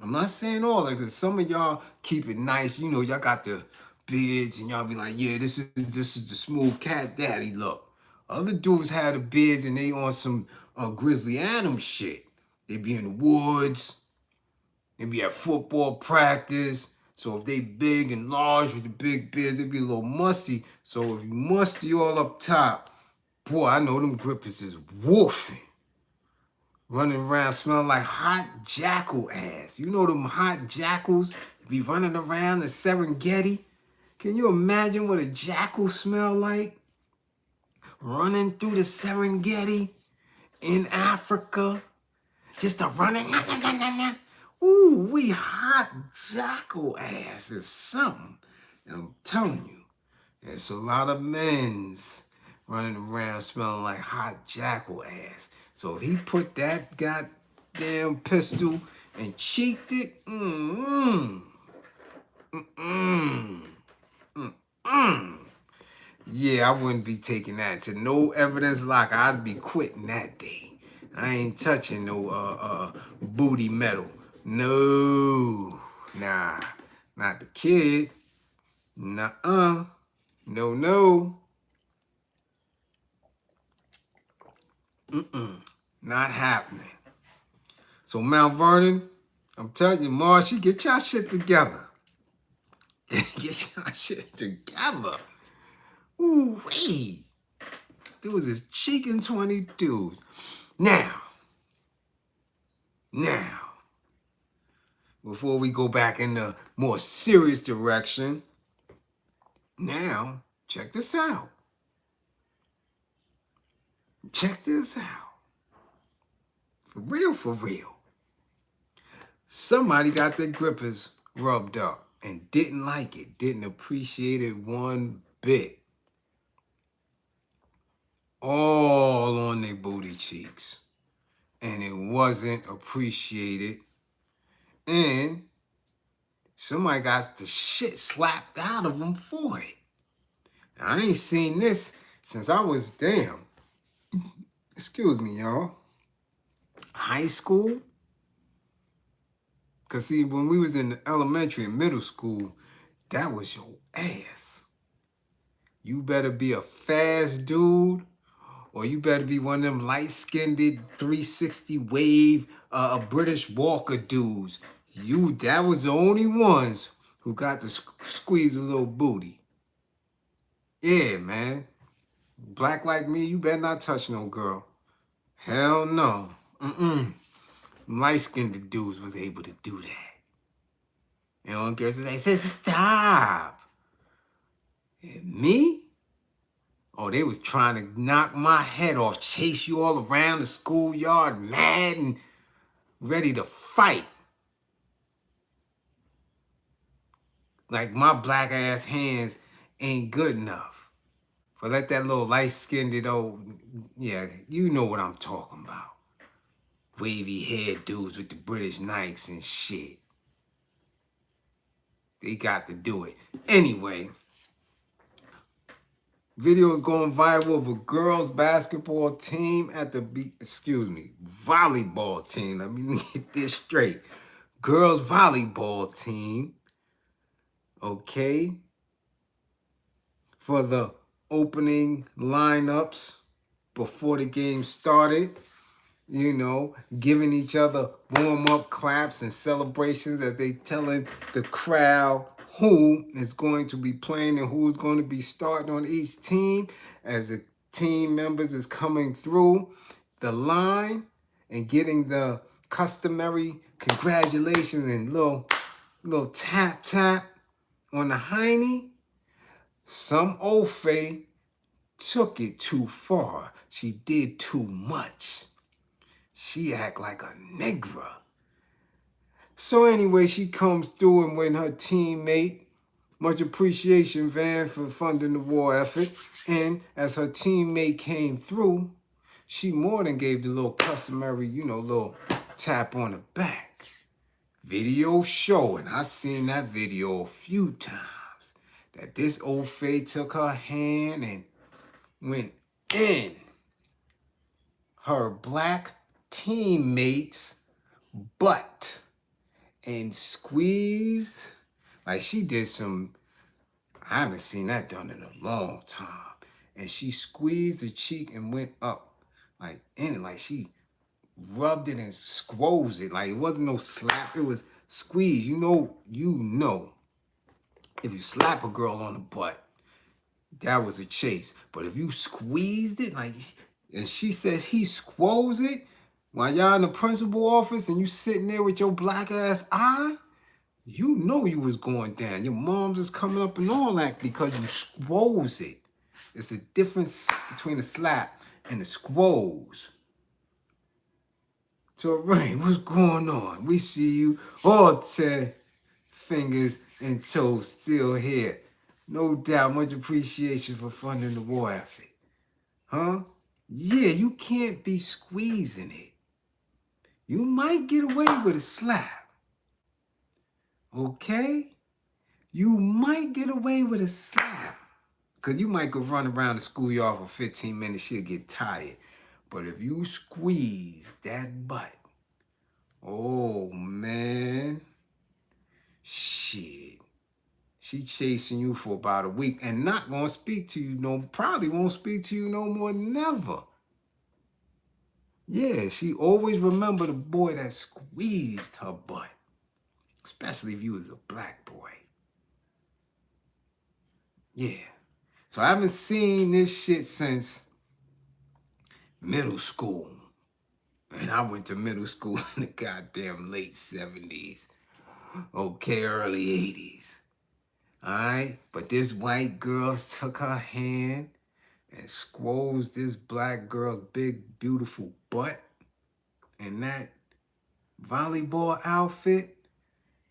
I'm not saying all, like, cause some of y'all keep it nice. You know, y'all got the beards, and y'all be like, yeah, this is the smooth cat daddy look. Other dudes had the beards, and they on some Grizzly Adams shit. They be in the woods. They be at football practice. So if they big and large with the big beards, they be a little musty. So if you musty all up top, boy, I know them grippers is woofing. Running around smelling like hot jackal ass. You know them hot jackals be running around the Serengeti? Can you imagine what a jackal smell like? Running through the Serengeti in Africa. Just a running. Ooh, we hot jackal ass is something. And I'm telling you, there's a lot of men's running around smelling like hot jackal ass. So if he put that goddamn pistol and cheeked it, yeah, I wouldn't be taking that to no evidence locker. I'd be quitting that day. I ain't touching no booty metal. No, nah, not the kid. Nuh-uh, no. Not happening. So Mount Vernon, I'm telling you, Marshy, get y'all shit together. Get y'all shit together. Ooh, wait. Dudes is cheeking 22s. Now, before we go back in the more serious direction, now, check this out. Check this out. For real. Somebody got their grippers rubbed up and didn't like it, didn't appreciate it one bit. All on their booty cheeks. And it wasn't appreciated. And somebody got the shit slapped out of them for it. Now, I ain't seen this since I was, excuse me, y'all, high school. Because, see, when we was in elementary and middle school, that was your ass. You better be a fast dude, or you better be one of them light-skinned 360 wave British Walker dudes. That was the only ones who got to squeeze a little booty. Yeah, man. Black like me, you better not touch no girl. Hell no. Light-skinned dudes was able to do that. And one girl says, stop. And me? Oh, they was trying to knock my head off, chase you all around the schoolyard, mad and ready to fight. Like my black ass hands ain't good enough. But let that little light-skinned old, yeah, you know what I'm talking about. Wavy haired dudes with the British Nikes and shit. They got to do it. Anyway, videos going viral of a girls basketball team at the volleyball team. Let me get this straight. Girls volleyball team, okay, for the opening lineups before the game started. You know, giving each other warm-up claps and celebrations as they telling the crowd who is going to be playing and who is going to be starting on each team as the team members is coming through the line and getting the customary congratulations and little tap on the hiney. Some old Faye took it too far. She did too much. She act like a nigger. So anyway, she comes through and with her teammate. Much appreciation, Van, for funding the war effort. And as her teammate came through, she more than gave the little customary, little tap on the back. Video showing, I seen that video a few times, that this old Faye took her hand and went in her black teammates' butt and squeezed like she did some. I haven't seen that done in a long time. And she squeezed the cheek and went up like in it, like she rubbed it and squoze it. Like it wasn't no slap, it was squeeze. You know, if you slap a girl on the butt, that was a chase. But if you squeezed it, like, and she says he squoze it, while y'all in the principal office and you sitting there with your black ass eye, you know you was going down. Your mom's is coming up and all that because you squoze it. It's a difference between the slap and the squoze. So, Ray, what's going on? We see you all 10 fingers and toes still here. No doubt, much appreciation for funding the war effort. Huh? Yeah, you can't be squeezing it. You might get away with a slap. Okay? You might get away with a slap. Because you might go run around the schoolyard for 15 minutes, she'll get tired. But if you squeeze that butt, oh, man, shit. She chasing you for about a week and not going to speak to you, probably won't speak to you no more, never. Yeah, she always remember the boy that squeezed her butt, especially if you was a black boy. Yeah. So I haven't seen this shit since middle school. And I went to middle school in the goddamn late 70s. Okay, early 80s. All right? But this white girl took her hand and squoze this black girl's big, beautiful butt in that volleyball outfit.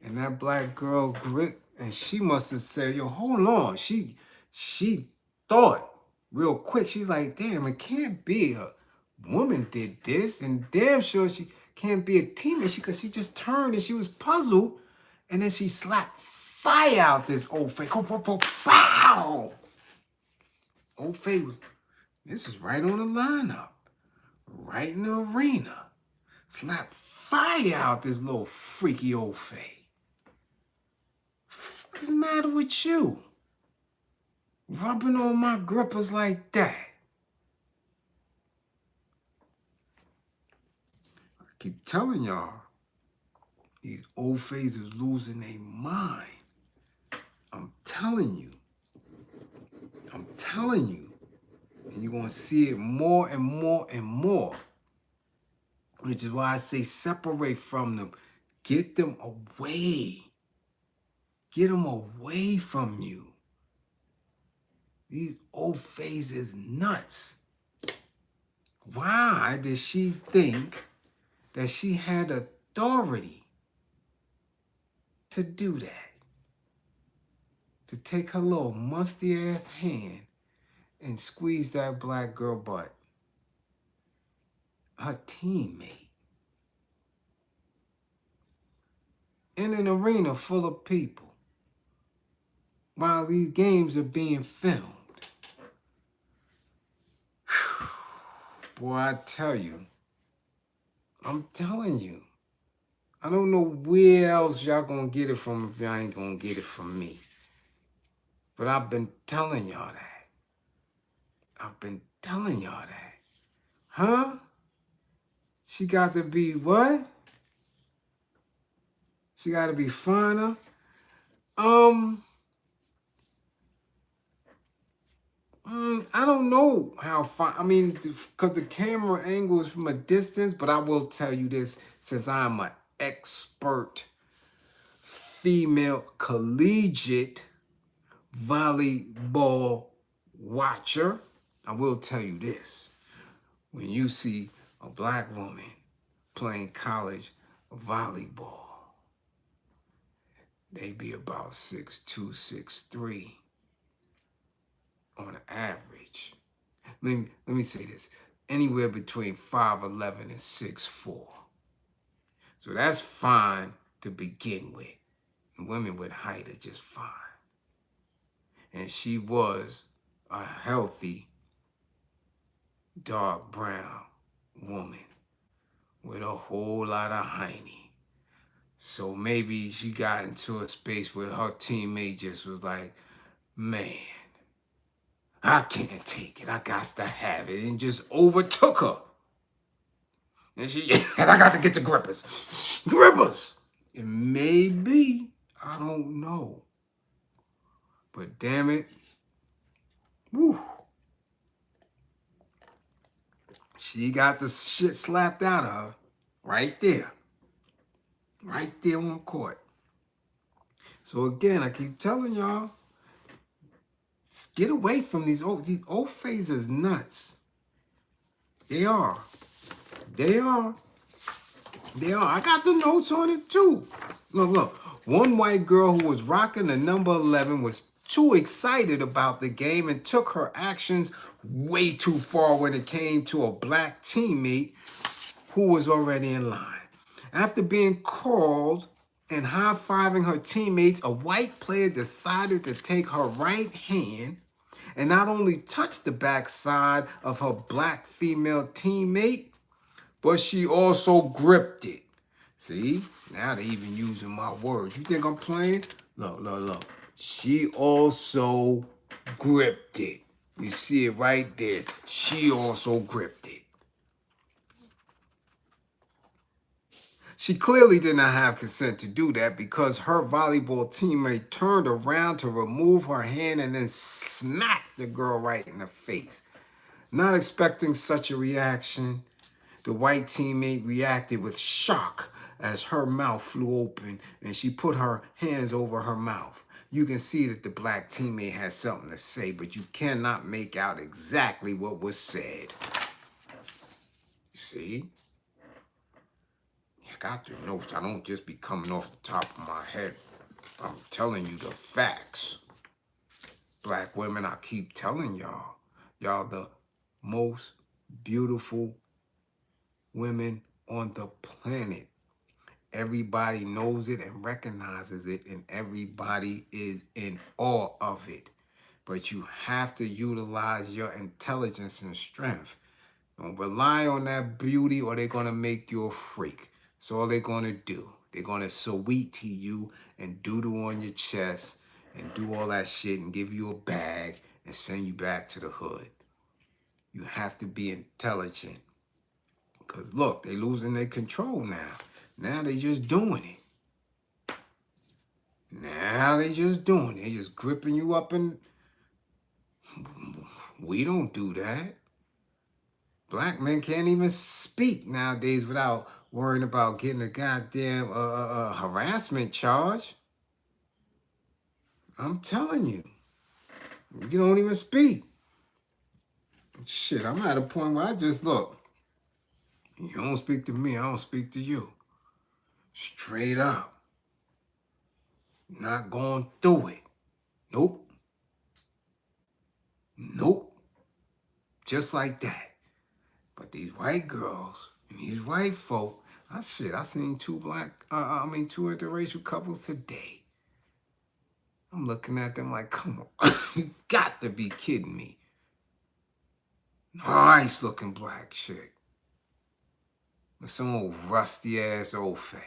And that black girl grit, and she must have said, yo, hold on. She thought real quick. She's like, damn, it can't be a woman did this. And damn sure she can't be a teammate because she just turned and she was puzzled. And then she slapped fire out this old Faye. Pow! Old Faye this is right on the lineup. Right in the arena. Slapped fire out this little freaky old Faye. What's the matter with you? Rubbing on my grippers like that. I keep telling y'all, these old Fays is losing their mind. I'm telling you. And you're going to see it more and more and more. Which is why I say separate from them. Get them away. Get them away from you. These old Fays is nuts. Why did she think that she had authority to do that? to take her little musty-ass hand and squeeze that black girl butt. Her teammate. In an arena full of people. While these games are being filmed. Boy, I tell you. I'm telling you. I don't know where else y'all gonna get it from if y'all ain't gonna get it from me. But I've been telling y'all that. I've been telling y'all that. Huh? She got to be what? She got to be finer. I don't know how fine. I mean, because the camera angle is from a distance, but I will tell you this, since I'm an expert female collegiate volleyball watcher, I will tell you this. When you see a black woman playing college volleyball, they be about 6'2", 6'3" on average. Let me say this. Anywhere between 5'11" and 6'4". So that's fine to begin with. And women with height are just fine. And she was a healthy, dark brown woman with a whole lot of hiney. So maybe she got into a space where her teammate just was like, man, I can't take it. I got to have it. And just overtook her. And she said, I got to get the grippers. Grippers. It may be. I don't know. But damn it. Woo. She got the shit slapped out of her right there. Right there on court. So again, I keep telling y'all, get away from these old phasers nuts. They are. They are. They are. I got the notes on it too. Look. One white girl who was rocking the number 11 was too excited about the game and took her actions way too far when it came to a black teammate who was already in line. After being called and high-fiving her teammates, a white player decided to take her right hand and not only touch the backside of her black female teammate, but she also gripped it. See? Now they even using my words. You think I'm playing? Look. She also gripped it. You see it right there. She also gripped it. She clearly did not have consent to do that because her volleyball teammate turned around to remove her hand and then smacked the girl right in the face. Not expecting such a reaction, the white teammate reacted with shock as her mouth flew open and she put her hands over her mouth. You can see that the black teammate has something to say, but you cannot make out exactly what was said. You see? I got the notes. I don't just be coming off the top of my head. I'm telling you the facts. Black women, I keep telling y'all. Y'all the most beautiful women on the planet. Everybody knows it and recognizes it, and everybody is in awe of it. But you have to utilize your intelligence and strength. Don't rely on that beauty or they're going to make you a freak. That's all they're going to do. They're going to sweet you and doodle on your chest and do all that shit and give you a bag and send you back to the hood. You have to be intelligent. Because look, they losing their control now. Now they just doing it. Now they just doing it. They just gripping you up and we don't do that. Black men can't even speak nowadays without worrying about getting a goddamn harassment charge. I'm telling you. You don't even speak. Shit, I'm at a point where I just look. You don't speak to me, I don't speak to you. Straight up. Not going through it. Nope. Nope. Just like that. But these white girls and these white folk, I seen two interracial couples today. I'm looking at them like, come on, you got to be kidding me. Nice looking black chick with some old rusty ass old fay.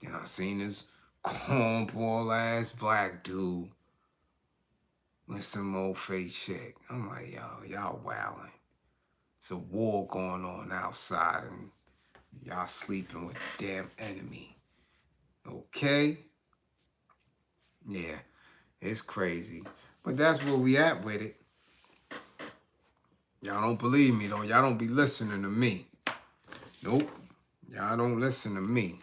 And I seen this cornball ass black dude with some old fake chick. I'm like, yo, y'all wildin'. It's a war going on outside and y'all sleeping with the damn enemy. Okay? Yeah, it's crazy. But that's where we at with it. Y'all don't believe me though. Y'all don't be listening to me. Nope. Y'all don't listen to me.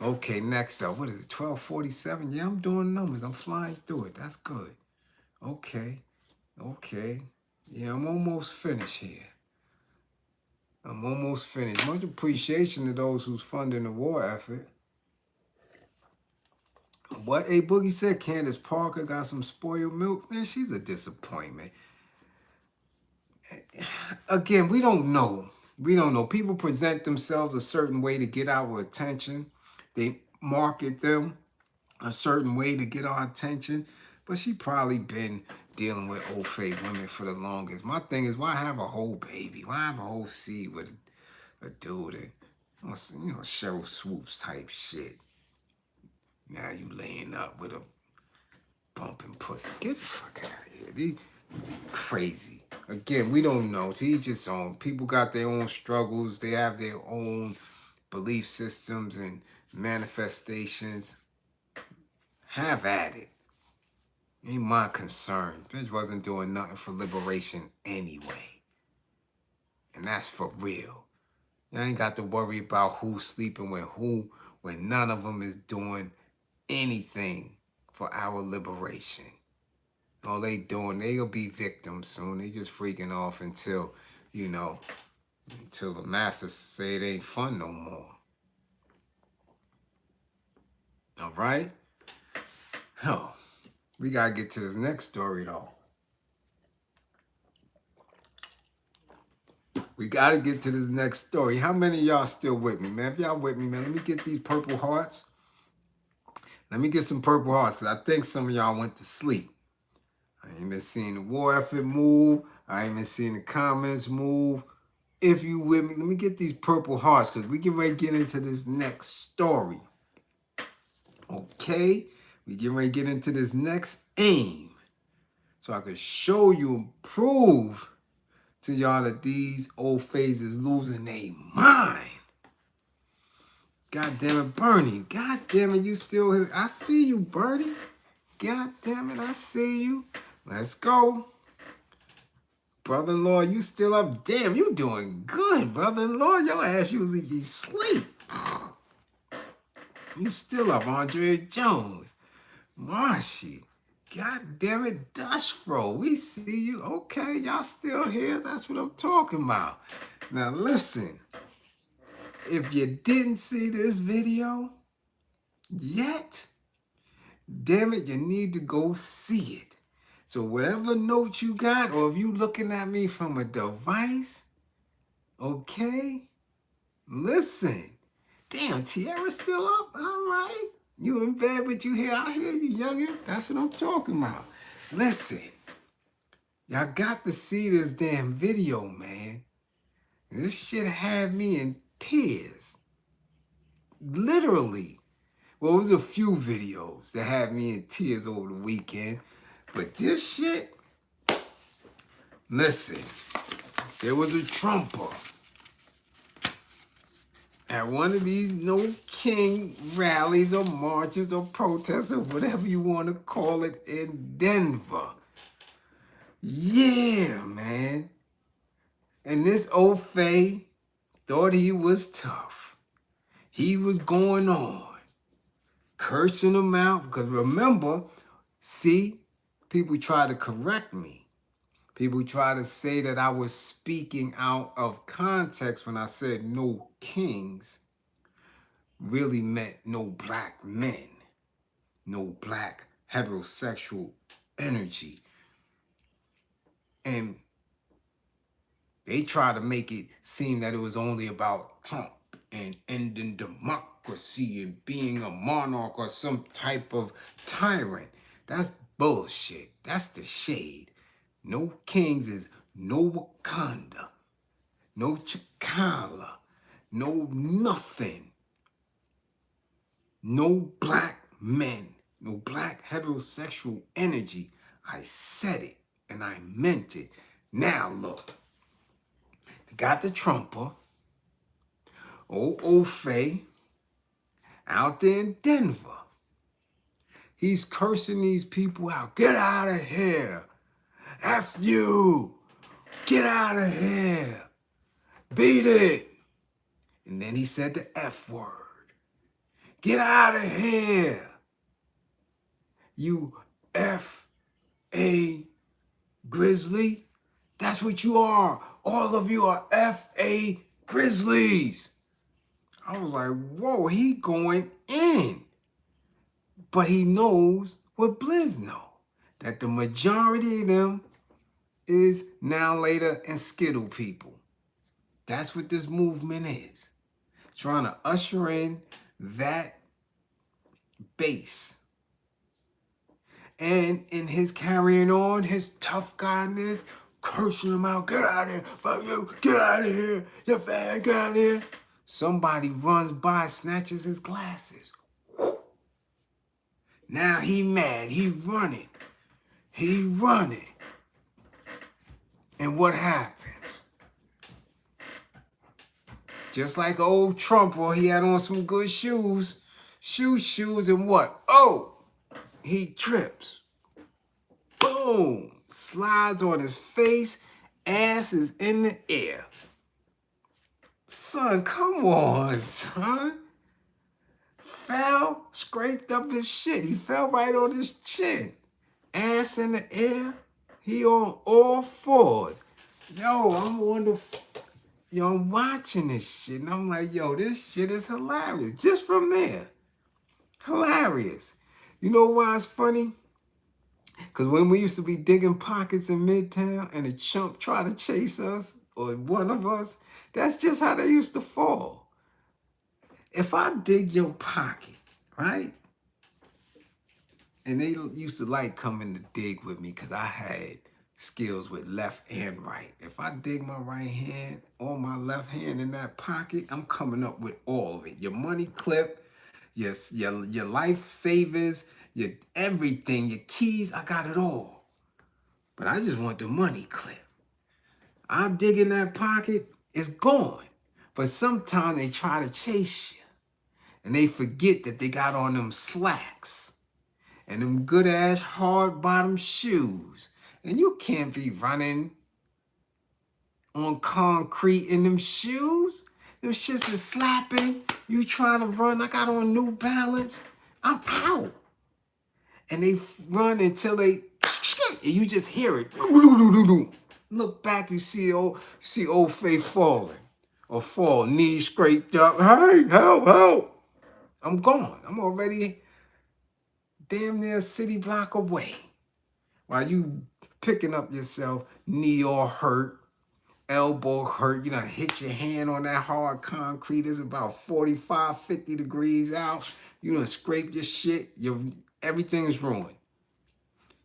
Okay, next up. What is it? 12:47? Yeah, I'm doing numbers. I'm flying through it. That's good. Okay. Yeah, I'm almost finished here. I'm almost finished. Much appreciation to those who's funding the war effort. What A Boogie said, Candace Parker got some spoiled milk. Man, she's a disappointment. Again, we don't know. We don't know. People present themselves a certain way to get our attention. They market them a certain way to get our attention. But she probably been dealing with old fake women for the longest. My thing is, why have a whole baby? Why have a whole seed with a dude and, you know, Cheryl Swoops type shit? Now you laying up with a bumping pussy. Get the fuck out of here. These crazy. Again, we don't know. To each his own. People got their own struggles. They have their own belief systems and manifestations. Have at it. Ain't my concern. Bitch wasn't doing nothing for liberation anyway. And that's for real. You ain't got to worry about who's sleeping with who when none of them is doing anything for our liberation. All they doing, they'll be victims soon. They just freaking off until, you know, until the masters say it ain't fun no more. All right? Oh, we got to get to this next story, though. We got to get to this next story. How many of y'all still with me, man? If y'all with me, man, let me get these purple hearts. Let me get some purple hearts, because I think some of y'all went to sleep. I ain't been seeing the war effort move. I ain't been seeing the comments move. If you with me, let me get these purple hearts, because we get ready to get into this next story. Okay? We get ready to get into this next aim. So I can show you and prove to y'all that these old phases losing their mind. God damn it, Bernie. God damn it, you still here. I see you, Bernie. God damn it, I see you. Let's go. Brother-in-law, you still up? Damn, you doing good, brother-in-law. Your ass usually be asleep. You still up, Andre Jones. Marshy. God damn it, Dashfro. We see you. Okay, y'all still here. That's what I'm talking about. Now listen. If you didn't see this video yet, damn it, you need to go see it. So whatever note you got, or if you looking at me from a device, okay, listen. Damn, Tierra's still up? All right. You in bed, but you here. I hear you, youngin'. That's what I'm talking about. Listen, y'all got to see this damn video, man. This shit had me in tears. Literally. Well, it was a few videos that had me in tears over the weekend. But this shit, listen, there was a Trumper at one of these No King rallies or marches or protests or whatever you want to call it in Denver. Yeah, man. And this old Faye thought he was tough. He was going on, cursing them out. Because remember, see, people try to correct me. People try to say that I was speaking out of context when I said no kings really meant no black men. no black heterosexual energy. And they try to make it seem that it was only about Trump and ending democracy and being a monarch or some type of tyrant. That's bullshit. That's the shade. No kings is no Wakanda, no Chakala, no nothing. No black men, no black heterosexual energy. I said it and I meant it. Now look, they got the Trumper, old Faye, out there in Denver. He's cursing these people out. Get out of here. F you. Get out of here. Beat it. And then he said the F word. Get out of here. You F.A. Grizzly. That's what you are. All of you are F.A. Grizzlies. I was like, whoa, he going in. But he knows what Bliz know. That the majority of them is now later and Skittle people. That's what this movement is. Trying to usher in that base. And in his carrying on, his tough guyness, cursing him out, get out of here, fuck you, get out of here, you fag, get out of here. Somebody runs by, snatches his glasses. Now he mad, he running. And what happens? Just like old Trumper, he had on some good shoes, and what? Oh, he trips. Boom, slides on his face, ass is in the air. Son, come on, son. Fell, scraped up his shit. He fell right on his chin. Ass in the air. He on all fours. Yo, I'm watching this shit. And I'm like, yo, this shit is hilarious. Just from there. Hilarious. You know why it's funny? Because when we used to be digging pockets in Midtown and a chump tried to chase us, or one of us, that's just how they used to fall. If I dig your pocket, right? And they used to like coming to dig with me because I had skills with left and right. If I dig my right hand or my left hand in that pocket, I'm coming up with all of it. Your money clip, your life savers, your everything, your keys, I got it all. But I just want the money clip. I dig in that pocket, it's gone. But sometimes they try to chase you. And they forget that they got on them slacks. And them good ass hard bottom shoes. And you can't be running on concrete in them shoes. Them shits is slapping. You trying to run, I got on New Balance. I'm out. And they run until they, and you just hear it. Look back, you see old Faye falling. Or fall, knees scraped up. Hey, help. I'm gone. I'm already damn near a city block away. While you picking up yourself, knee all hurt, elbow hurt, you done hit your hand on that hard concrete. It's about 45, 50 degrees out. You done scraped your shit. Everything is ruined.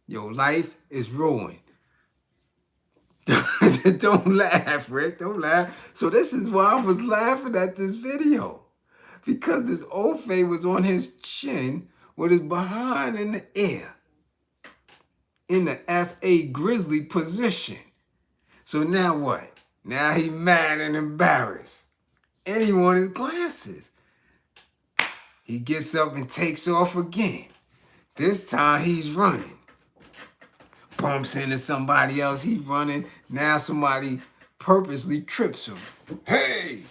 Your life is ruined. Don't laugh, Rick. Don't laugh. So this is why I was laughing at this video. Because this old Faye was on his chin with his behind in the air. In the F.A. Grizzly position. So now what? Now he mad and embarrassed. And he wants his glasses. He gets up and takes off again. This time he's running. Bumps into somebody else. He's running. Now somebody purposely trips him. Hey!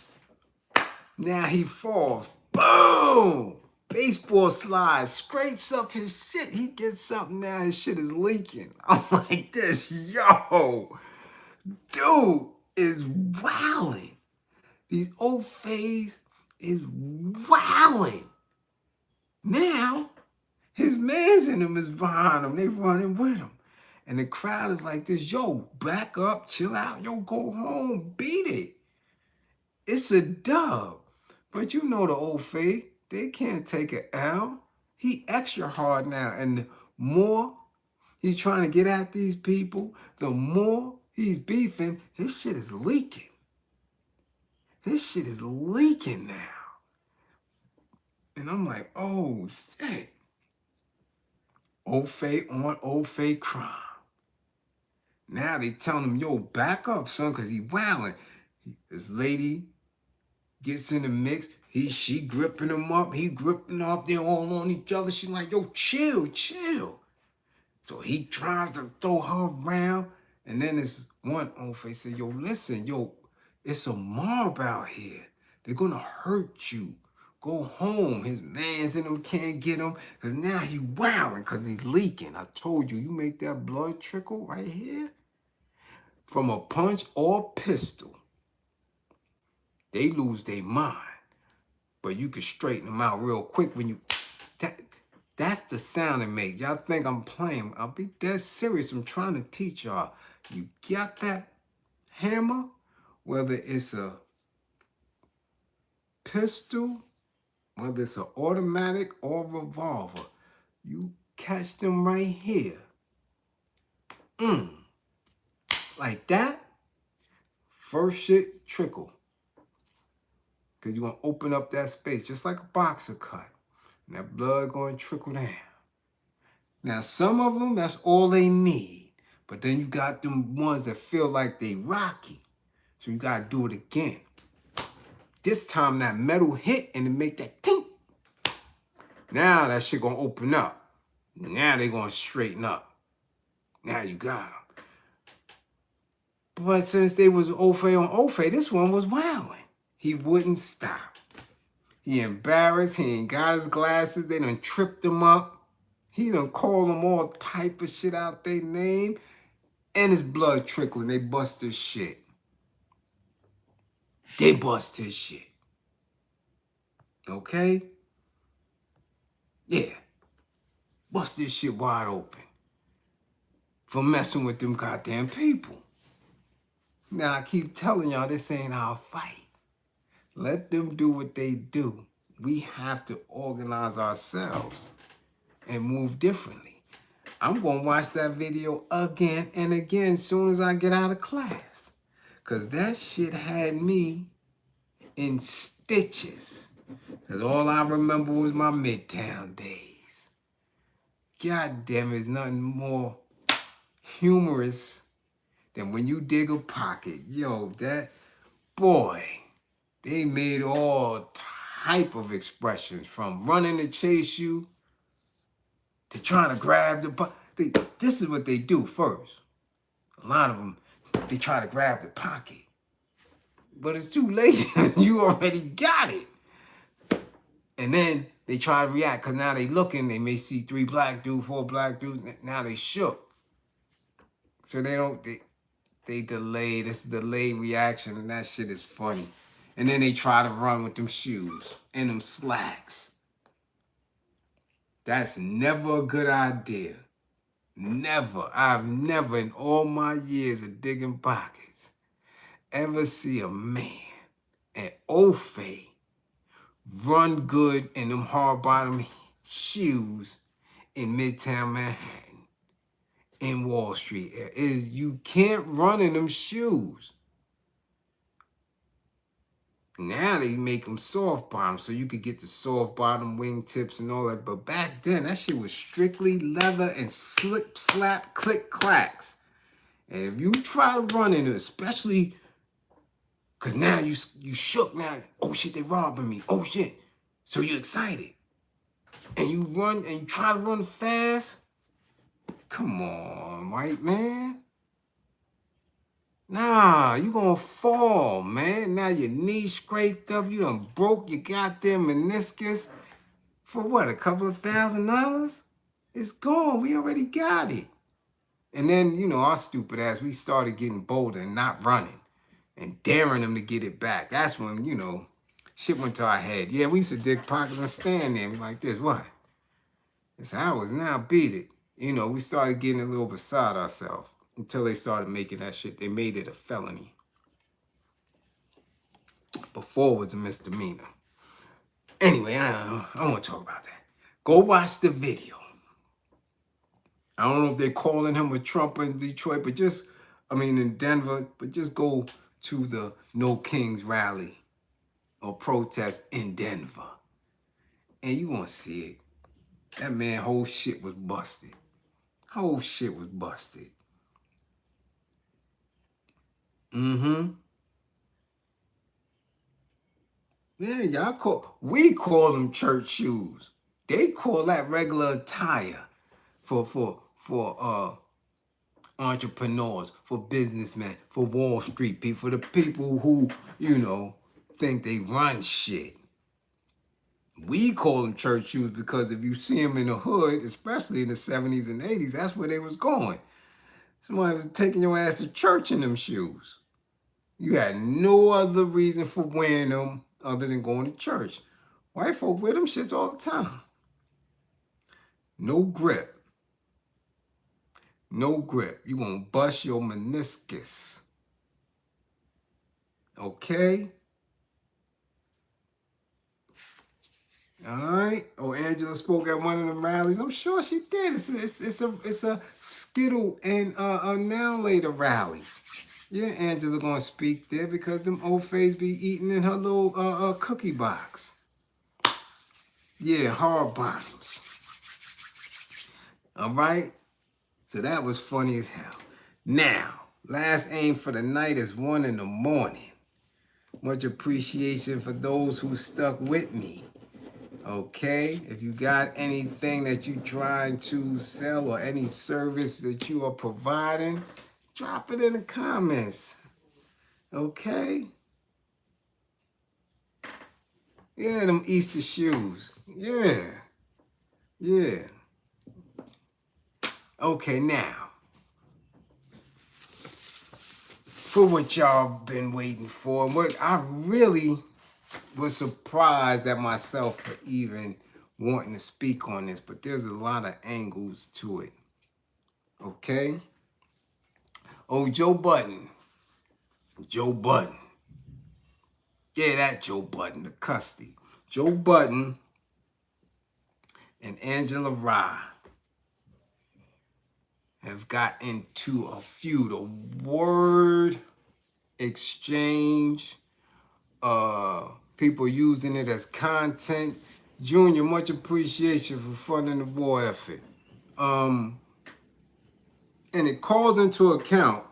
Now he falls. Boom! Baseball slide. Scrapes up his shit. He gets up now. His shit is leaking. I'm like this. Yo! Dude is wilding. These old Fays is wilding. Now, his them is behind them. They running with them. And the crowd is like this, yo, back up, chill out, yo, go home, beat it. It's a dub. But you know the old Faye, they can't take an L. He extra hard now. And the more he's trying to get at these people, the more he's beefing, his shit is leaking. His shit is leaking now. And I'm like, oh, shit. Old Faye on old Faye crime. Now they telling him, yo, back up, son, because he wilding. This lady gets in the mix. She gripping him up. He gripping her up. They're all on each other. She's like, yo, chill, chill. So he tries to throw her around. And then this one old face said, yo, listen, yo, it's a mob out here. They're going to hurt you. Go home. His mans in him can't get him. Because now he wilding because he's leaking. I told you, you make that blood trickle right here from a punch or pistol. They lose their mind. But you can straighten them out real quick when you... That's the sound it makes. Y'all think I'm playing. I'll be dead serious. I'm trying to teach y'all. You got that hammer, whether it's a pistol, whether it's an automatic or revolver, you catch them right here. Like that. First shit, trickle. Because you're going to open up that space, just like a boxer cut. And that blood going to trickle down. Now, some of them, that's all they need. But then you got them ones that feel like they rocky. So you got to do it again. This time, that metal hit and it make that tink. Now that shit going to open up. Now they going to straighten up. Now you got them. But since they was Ofe on Ofe, this one was wilding. He wouldn't stop. He embarrassed. He ain't got his glasses. They done tripped him up. He done called them all type of shit out their name. And his blood trickling. They bust his shit. They bust his shit. Okay? Yeah. Bust this shit wide open. For messing with them goddamn people. Now, I keep telling y'all this ain't our fight. Let them do what they do. We have to organize ourselves and move differently. I'm going to watch that video again and again as soon as I get out of class. Because that shit had me in stitches. Because all I remember was my Midtown days. God damn, there's nothing more humorous than when you dig a pocket. Yo, that boy... They made all type of expressions, from running to chase you to trying to grab the... This is what they do first. A lot of them, they try to grab the pocket. But it's too late. You already got it. And then they try to react, because now they looking. They may see 3 black dudes, 4 black dudes. Now they shook. So they don't... They delay. This delayed reaction, and that shit is funny. And then they try to run with them shoes and them slacks. That's never a good idea. Never. I've never in all my years of digging pockets ever see a man at Ofe run good in them hard bottom shoes in Midtown Manhattan, in Wall Street. You can't run in them shoes. Now they make them soft bottom, so you could get the soft bottom wingtips and all that. But back then, that shit was strictly leather and slip, slap, click, clacks. And if you try to run in it, especially because now you shook now. Oh shit, they robbing me. Oh shit. So you're excited. And you run and you try to run fast. Come on, white man. Nah, you gonna fall, man. Now your knee scraped up. You done broke your goddamn meniscus. For what, a couple of $1,000? It's gone. We already got it. And then, you know, our stupid ass, we started getting bolder and not running and daring them to get it back. That's when, you know, shit went to our head. Yeah, we used to dig pockets and stand there like this. What? It's ours now, beat it. You know, we started getting a little beside ourselves until they started making that shit. They made it a felony. Before it was a misdemeanor. Anyway, I don't want to talk about that. Go watch the video. I don't know if they're calling him a Trump in Detroit, but just, in Denver, but just go to the No Kings rally or protest in Denver. And you won't see it. That man, whole shit was busted. Whole shit was busted. Mm-hmm. Yeah, we call them church shoes. They call that regular attire for entrepreneurs, for businessmen, for Wall Street people, for the people who, think they run shit. We call them church shoes because if you see them in the hood, especially in the 70s and 80s, that's where they was going. Somebody was taking your ass to church in them shoes. You had no other reason for wearing them other than going to church. White folk wear them shits all the time. No grip. No grip. You gonna bust your meniscus. Okay? Alright. Oh, Angela spoke at one of the rallies. I'm sure she did. It's a Skittle and a Now Later rally. Yeah, Angela gonna speak there because them old fays be eating in her little cookie box. Yeah, hard bottoms. Alright? So that was funny as hell. Now, last aim for the night is 1 in the morning. Much appreciation for those who stuck with me. Okay? If you got anything that you're trying to sell or any service that you are providing, drop it in the comments. Okay? Yeah, them Easter shoes. Yeah. Yeah. Okay, now, for what y'all been waiting for, and what I really was surprised at myself for even wanting to speak on this, but there's a lot of angles to it. Okay? Oh, Joe Budden. Joe Budden. Yeah, that Joe Budden, the custody. Joe Budden and Angela Rye have got into a feud, a word exchange, people using it as content. Junior, much appreciation for funding the war effort. And it calls into account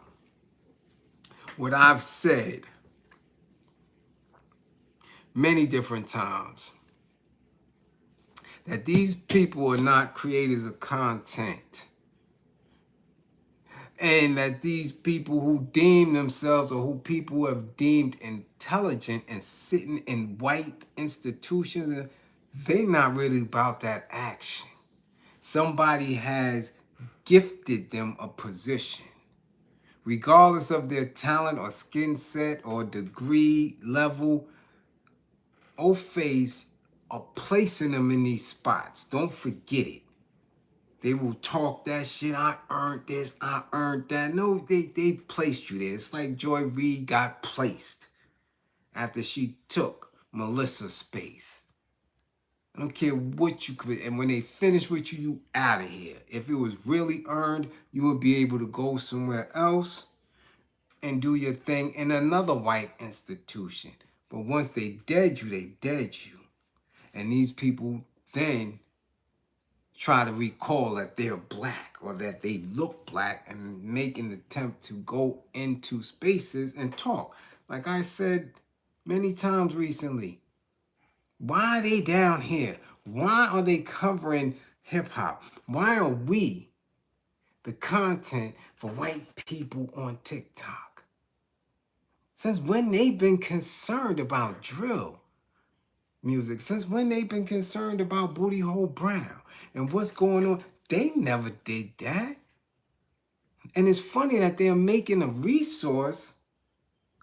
what I've said many different times, that these people are not creators of content. And that these people who deem themselves or who people have deemed intelligent and sitting in white institutions, they're not really about that action. Somebody has gifted them a position. Regardless of their talent or skin set or degree level, Ofays are placing them in these spots. Don't forget it. They will talk that shit. I earned this. I earned that. No, they placed you there. It's like Joy Reid got placed after she took Melissa's space. I don't care what you could. And when they finish with you, you out of here. If it was really earned, you would be able to go somewhere else and do your thing in another white institution. But once they dead you, they dead you. And these people then try to recall that they're black or that they look black and make an attempt to go into spaces and talk. Like I said many times recently, why are they down here? Why are they covering hip hop? Why are we the content for white people on TikTok? Since when they've been concerned about drill music? Since when they've been concerned about Booty Hole Brown and what's going on? They never did that. And it's funny that they're making a resource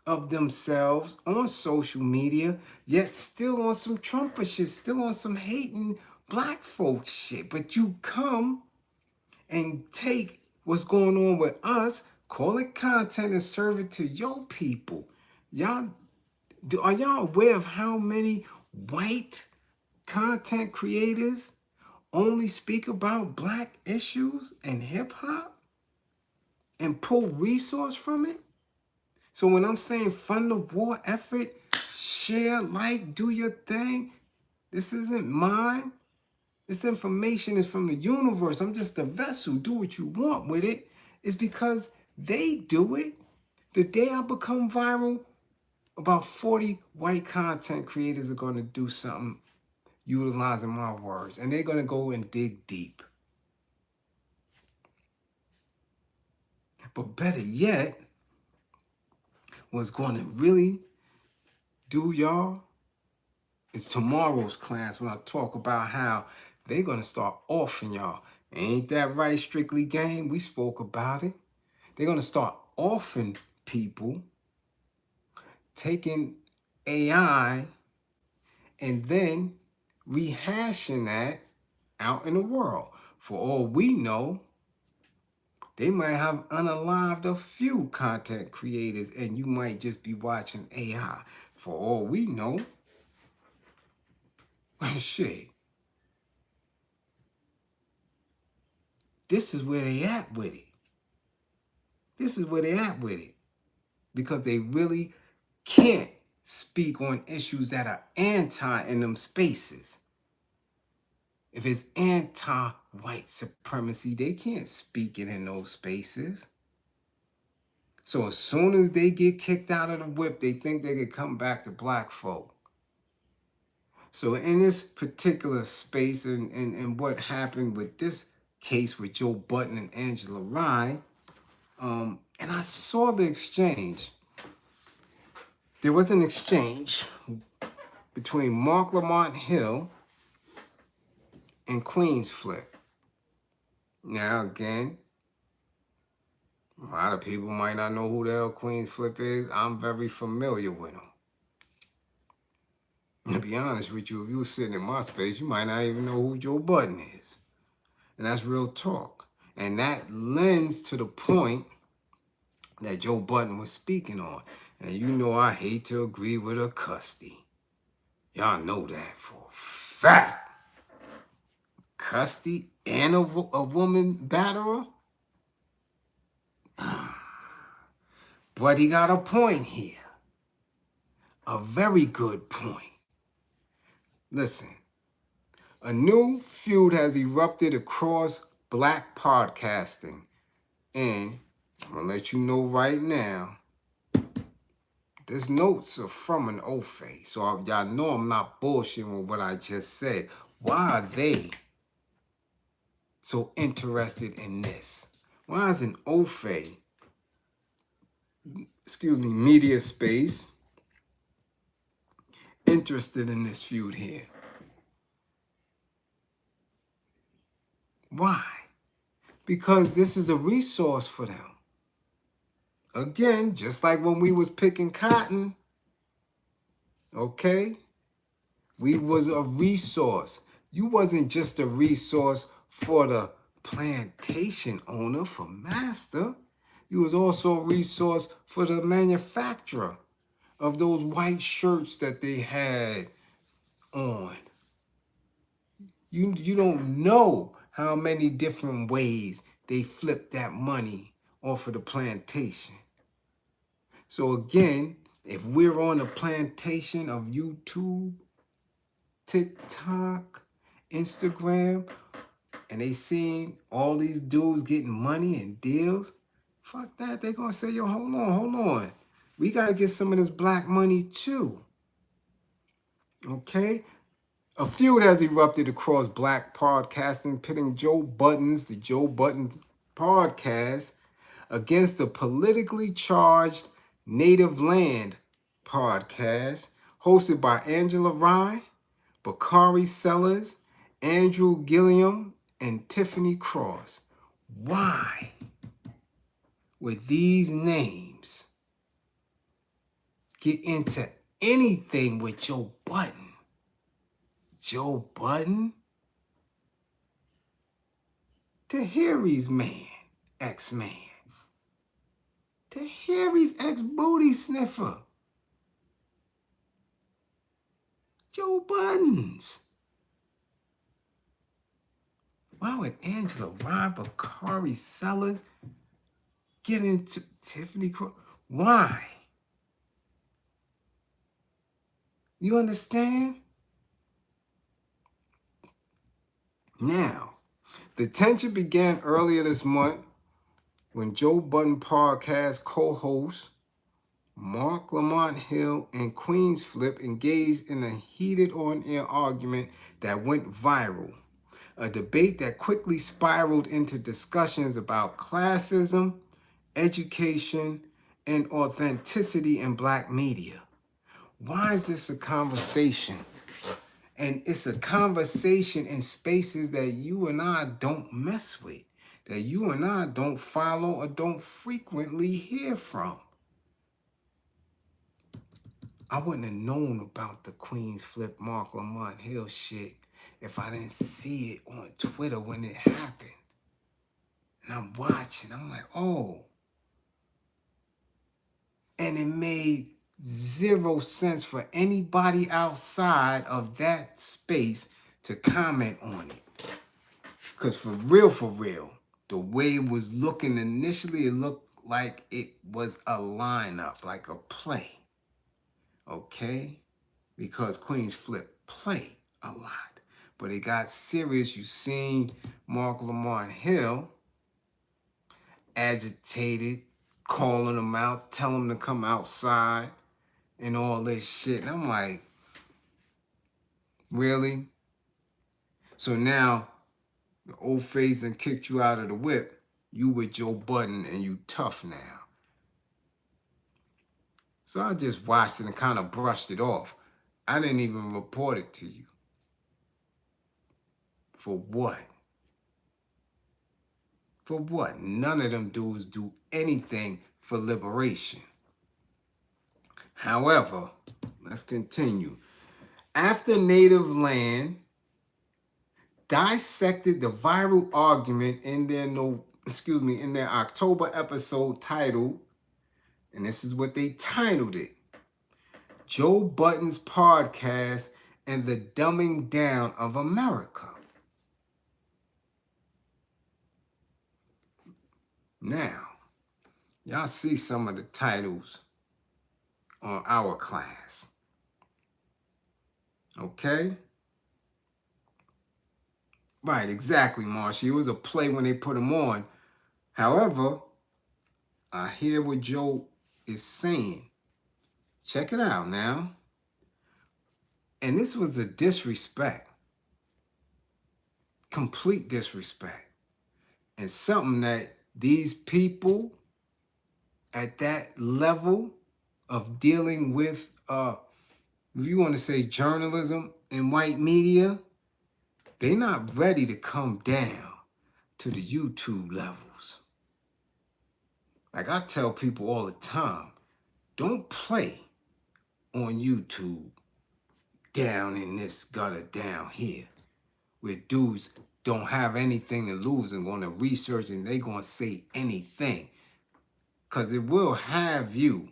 of themselves on social media, yet still on some Trumper shit, still on some hating black folk shit. But you come and take what's going on with us, call it content, and serve it to your people. Are y'all aware of how many white content creators only speak about black issues and hip hop and pull resource from it? So when I'm saying fund the war effort, share, like, do your thing, this isn't mine. This information is from the universe. I'm just a vessel. Do what you want with it. It's because they do it. The day I become viral, about 40 white content creators are going to do something utilizing my words. And they're going to go and dig deep. But better yet, what's going to really do, y'all, is tomorrow's class when I talk about how they're going to start offing y'all. Ain't that right, Strictly Game? We spoke about it. They're going to start offering people, taking AI and then rehashing that out in the world. For all we know, they might have unalived a few content creators and you might just be watching AI. For all we know, shit, this is where they at with it. This is where they at with it. Because they really can't speak on issues that are anti in them spaces. If it's anti-white supremacy, they can't speak it in those spaces. So as soon as they get kicked out of the whip, they think they could come back to black folk. So in this particular space and what happened with this case with Joe Budden and Angela Rye, and I saw the exchange. There was an exchange between Mark Lamont Hill and Queens Flip. Now again, a lot of people might not know who the hell Queens Flip is. I'm very familiar with him. To be honest with you, if you were sitting in my space, you might not even know who Joe Budden is. And that's real talk. And that lends to the point that Joe Budden was speaking on. And you know I hate to agree with a custody. Y'all know that for a fact. Custody and a woman batterer? But he got a point here. A very good point. Listen, a new feud has erupted across black podcasting. And I'm going to let you know right now, these notes are from an Ofe. So y'all know I'm not bullshitting with what I just said. Why are they so interested in this? Why is an Ofe, media space, interested in this feud here? Why? Because this is a resource for them. Again, just like when we was picking cotton, okay? We was a resource. You wasn't just a resource for the plantation owner, for master. You was also a resource for the manufacturer of those white shirts that they had on. You don't know how many different ways they flipped that money off of the plantation. So again, if we're on the plantation of YouTube, TikTok, Instagram, and they seeing all these dudes getting money and deals, fuck that. They're going to say, yo, hold on. We got to get some of this black money too. Okay? A feud has erupted across black podcasting, pitting the Joe Budden podcast against the politically charged Native Land podcast hosted by Angela Rye, Bakari Sellers, Andrew Gilliam, and Tiffany Cross. Why would these names get into anything with Joe Budden? Joe Budden? Tahiri's man, ex-man. Tahiri's ex-booty sniffer. Joe Budden's. Why would Angela Rye, Bakari Sellers get into Tiffany Crow? Why? You understand? Now, the tension began earlier this month when Joe Budden podcast co-host Mark Lamont Hill and Queens Flip engaged in a heated on-air argument that went viral. A debate that quickly spiraled into discussions about classism, education, and authenticity in Black media. Why is this a conversation? And it's a conversation in spaces that you and I don't mess with, that you and I don't follow or don't frequently hear from. I wouldn't have known about the Queens Flip Mark Lamont Hill shit if I didn't see it on Twitter when it happened. And I'm watching, I'm like, oh. And it made zero sense for anybody outside of that space to comment on it. Because for real, the way it was looking initially, it looked like it was a lineup, like a play. Okay? Because Queens Flip play a lot. But it got serious. You seen Mark Lamont Hill agitated, calling him out, telling him to come outside and all this shit. And I'm like, really? So now the old face and kicked you out of the whip. You with Joe Budden and you tough now. So I just watched it and kind of brushed it off. I didn't even report it to you. For what? For what? None of them dudes do anything for liberation. However, let's continue. After Native Land dissected the viral argument in their October episode titled, and this is what they titled it, Joe Budden's Podcast and the Dumbing Down of America. Now, y'all see some of the titles on our class. Okay? Right, exactly, Marsha. It was a play when they put them on. However, I hear what Joe is saying. Check it out now. And this was a disrespect. Complete disrespect. And something that these people at that level of dealing with, if you want to say journalism and white media, they're not ready to come down to the YouTube levels. Like I tell people all the time, don't play on YouTube down in this gutter down here where dudes don't have anything to lose and going to research and they going to say anything. Because it will have you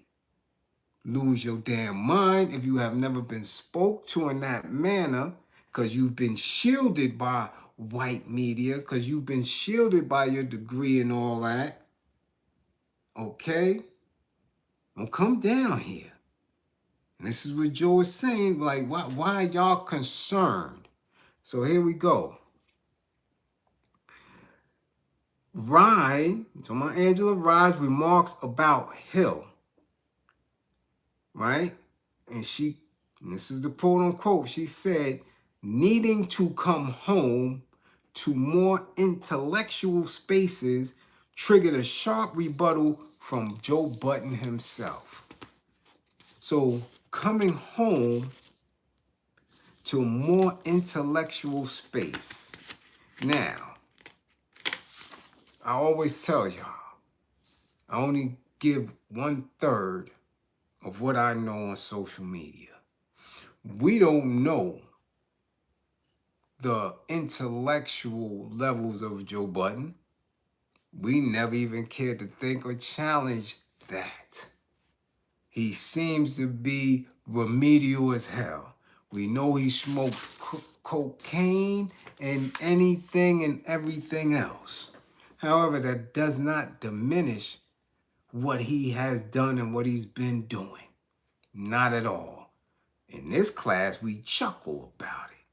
lose your damn mind if you have never been spoke to in that manner, because you've been shielded by white media, because you've been shielded by your degree and all that. Okay? Don't come down here. And this is what Joe is saying, like, why are y'all concerned? So here we go. Rye, so my Angela Rye's remarks about Hill, right? And this is the quote unquote, she said, needing to come home to more intellectual spaces triggered a sharp rebuttal from Joe Budden himself. So coming home to a more intellectual space. Now, I always tell y'all, I only give 1/3 of what I know on social media. We don't know the intellectual levels of Joe Budden. We never even cared to think or challenge that. He seems to be remedial as hell. We know he smoked cocaine and anything and everything else. However, that does not diminish what he has done and what he's been doing. Not at all. In this class, we chuckle about it.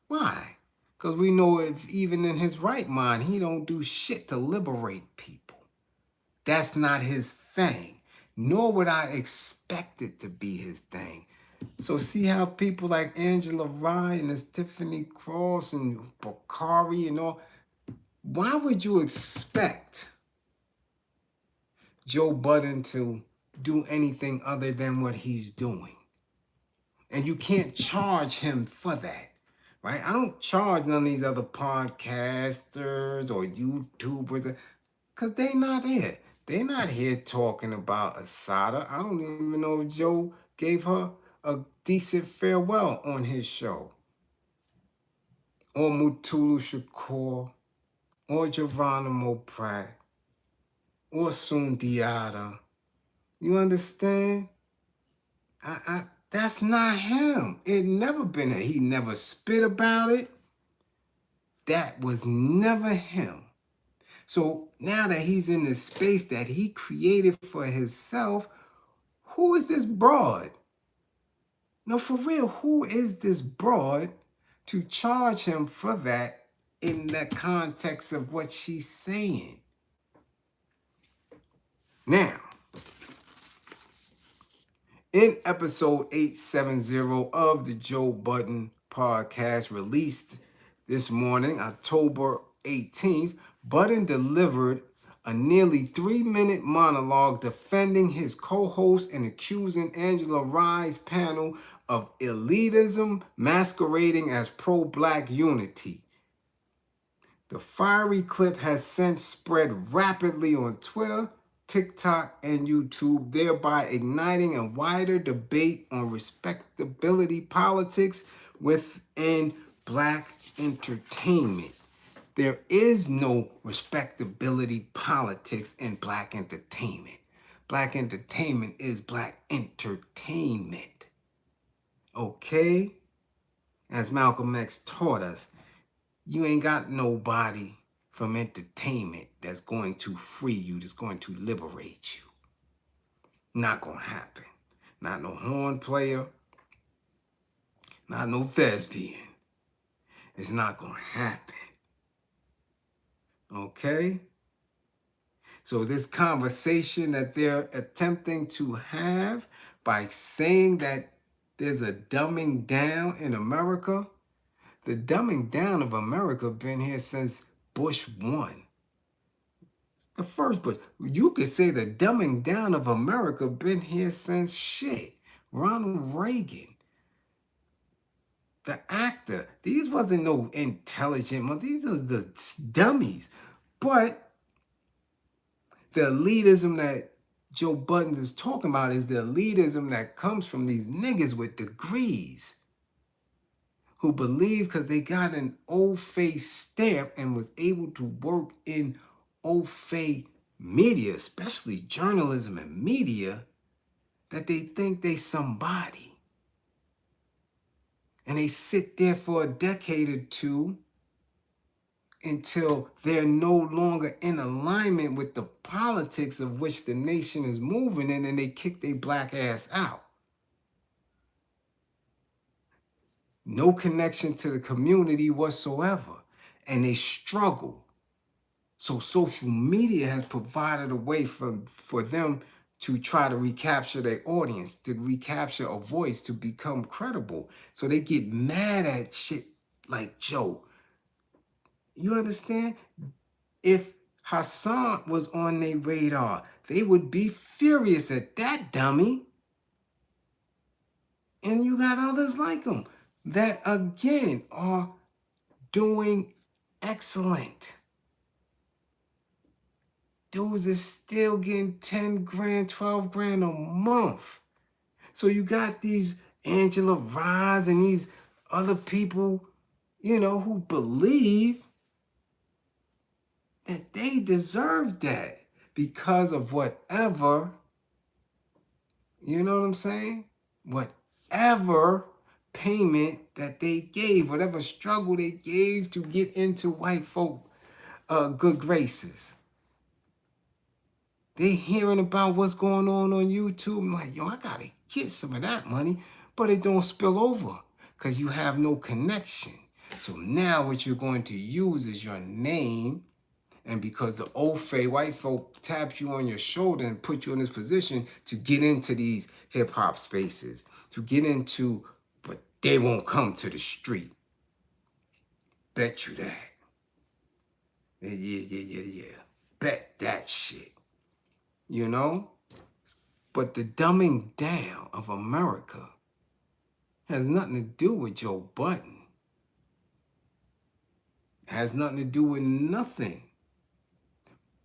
Why? Because we know if even in his right mind, he don't do shit to liberate people. That's not his thing. Nor would I expect it to be his thing. So see how people like Angela Rye and this Tiffany Cross and Bakari and all, why would you expect Joe Budden to do anything other than what he's doing? And you can't charge him for that, right? I don't charge none of these other podcasters or YouTubers because they're not here. They're not here talking about Asada. I don't even know if Joe gave her a decent farewell on his show. Or Mutulu Shakur, or Geronimo Pratt, or Sundiata. You understand? That's not him. It never been him. He never spit about it. That was never him. So now that he's in the space that he created for himself, who is this broad? No, for real, who is this broad to charge him for that in the context of what she's saying? Now, in episode 870 of the Joe Budden podcast released this morning, October 18th, Budden delivered a nearly 3-minute monologue defending his co-host and accusing Angela Rye's panel of elitism masquerading as pro-black unity. The fiery clip has since spread rapidly on Twitter, TikTok, and YouTube, thereby igniting a wider debate on respectability politics within black entertainment. There is no respectability politics in black entertainment. Black entertainment is black entertainment. Okay? As Malcolm X taught us, you ain't got nobody from entertainment that's going to free you, that's going to liberate you. Not going to happen. Not no horn player. Not no thespian. It's not going to happen. Okay? So this conversation that they're attempting to have by saying that there's a dumbing down in America, the dumbing down of America been here since Bush 1. The first Bush. You could say the dumbing down of America been here since shit. Ronald Reagan. The actor. These wasn't no intelligent. These are the dummies. But the elitism that Joe Budden is talking about is the elitism that comes from these niggas with degrees who believe because they got an old face stamp and was able to work in old face media, especially journalism and media, that they think they somebody. And they sit there for a decade or two until they're no longer in alignment with the politics of which the nation is moving in, and they kick their black ass out. No connection to the community whatsoever. And they struggle. So social media has provided a way for them to try to recapture their audience, to recapture a voice, to become credible. So they get mad at shit like Joe. You understand? If Hassan was on their radar, they would be furious at that dummy. And you got others like him that, again, are doing excellent. Dudes is still getting 10 grand, 12 grand a month. So you got these Angela Rye's and these other people, who believe that they deserve that because of whatever, you know what I'm saying? Whatever payment that they gave, whatever struggle they gave to get into white folk good graces. They hearing about what's going on YouTube. I'm like, yo, I gotta get some of that money, but it don't spill over because you have no connection. So now what you're going to use is your name, and because the old white folk tapped you on your shoulder and put you in this position to get into these hip hop spaces, to get into, but they won't come to the street. Bet you that. Yeah. Bet that shit. But the dumbing down of America has nothing to do with Joe Budden. It has nothing to do with nothing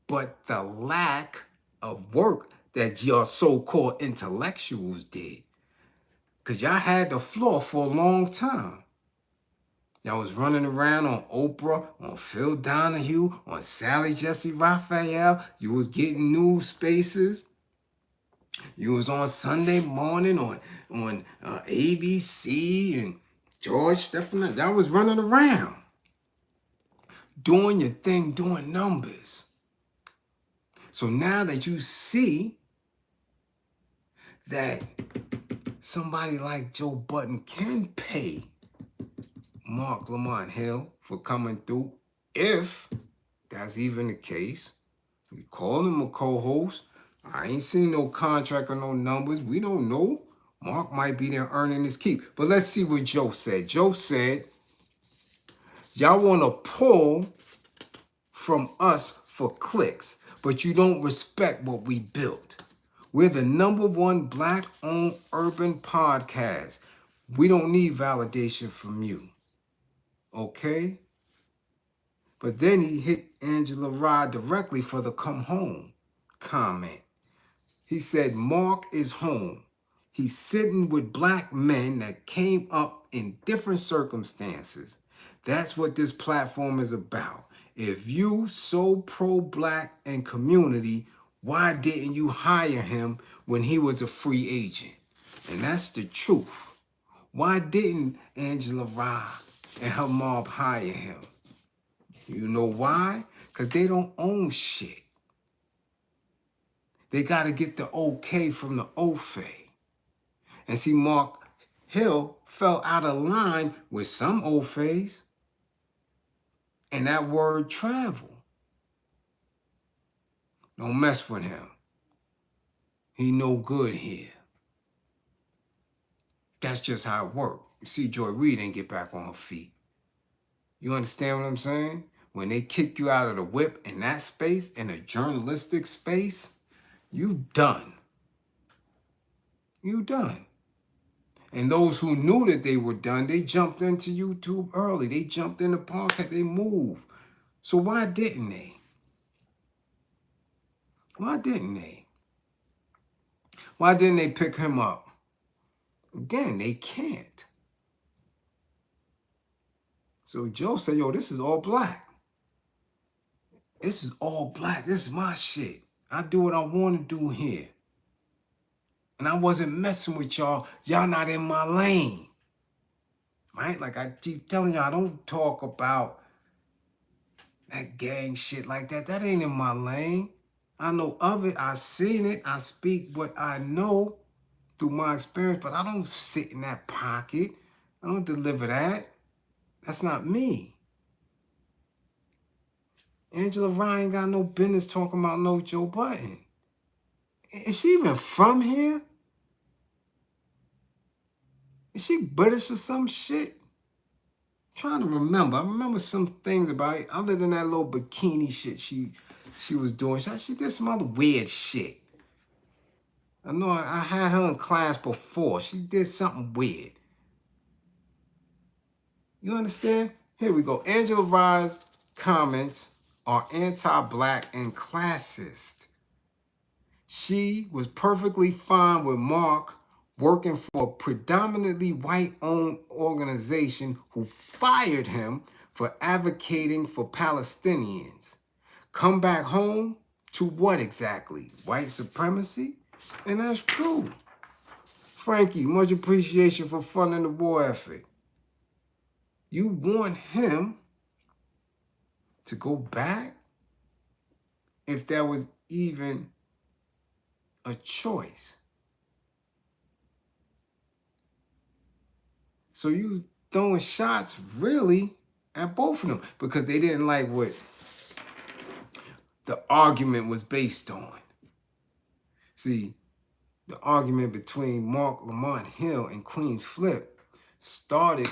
but the lack of work that your so-called intellectuals did. Because y'all had the floor for a long time. Y'all was running around on Oprah, on Phil Donahue, on Sally Jesse Raphael. You was getting news spaces. You was on Sunday morning on ABC and George Stephanopoulos. Y'all was running around, doing your thing, doing numbers. So now that you see that somebody like Joe Budden can pay Mark Lamont Hill for coming through, if that's even the case, we call him a co-host. I ain't seen no contract or no numbers. We don't know. Mark might be there earning his keep. But let's see what Joe said. Joe said, y'all want to pull from us for clicks, but you don't respect what we built. We're the #1 Black-owned urban podcast. We don't need validation from you. Okay? But then he hit Angela Rye directly for the come home comment. He said, Mark is home. He's sitting with black men that came up in different circumstances. That's what this platform is about. If you so pro-black and community, why didn't you hire him when he was a free agent? And that's the truth. Why didn't Angela Rye and her mob hire him? You know why? Because they don't own shit. They got to get the okay from the OFE. And see, Mark Hill fell out of line with some OFEs, and that word travel. Don't mess with him. He no good here. That's just how it works. You see, Joy Reid didn't get back on her feet. You understand what I'm saying? When they kick you out of the whip in that space, in a journalistic space, you done. You done. And those who knew that they were done, they jumped into YouTube early. They jumped in the podcast. They moved. So why didn't they? Why didn't they? Why didn't they pick him up? Again, they can't. So Joe said, yo, this is all black. This is all black. This is my shit. I do what I want to do here. And I wasn't messing with y'all. Y'all not in my lane. Right? Like I keep telling y'all, I don't talk about that gang shit like that. That ain't in my lane. I know of it. I seen it. I speak what I know through my experience, but I don't sit in that pocket. I don't deliver that. That's not me. Angela Ryan got no business talking about no Joe Budden. Is she even from here? Is she British or some shit? I'm trying to remember. I remember some things about it, other than that little bikini shit she was doing. She did some other weird shit. I know I had her in class before. She did something weird. You understand? Here we go. Angela Rye's comments are anti-black and classist. She was perfectly fine with Mark working for a predominantly white-owned organization who fired him for advocating for Palestinians. Come back home to what exactly? White supremacy? And that's true. Frankie, much appreciation for funding the war effort. You want him to go back if there was even a choice. So you throwing shots really at both of them because they didn't like what the argument was based on. See, the argument between Mark Lamont Hill and Queen's Flip started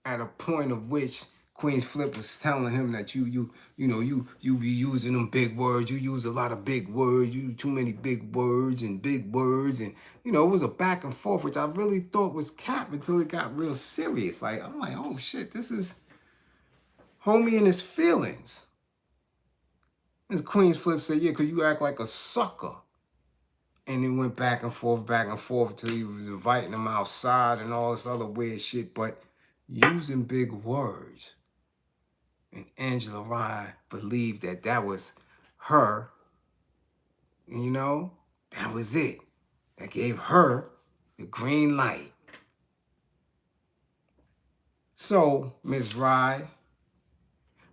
at a point of which Queen's Flip was telling him that you be using them big words. You use a lot of big words. You too many big words. And it was a back and forth, which I really thought was cap until it got real serious. Like, I'm like, oh shit, this is homie in his feelings. As Queen's Flip said, yeah, because you act like a sucker. And it went back and forth until he was inviting him outside and all this other weird shit, but using big words. And Angela Rye believed that was her, that was it. That gave her the green light. So, Ms. Rye,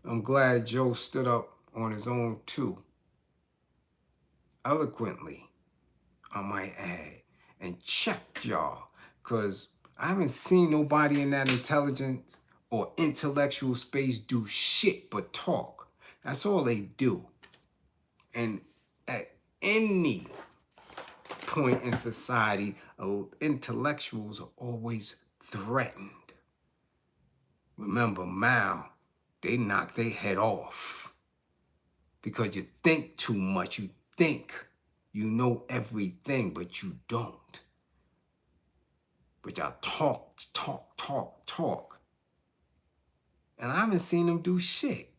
I'm glad Joe stood up on his own too. Eloquently, I might add, and checked y'all, because I haven't seen nobody in that intelligence or intellectual space do shit but talk. That's all they do. And at any point in society, intellectuals are always threatened. Remember Mao, they knocked their head off because you think too much. You think you know everything, but you don't. But y'all talk. And I haven't seen them do shit.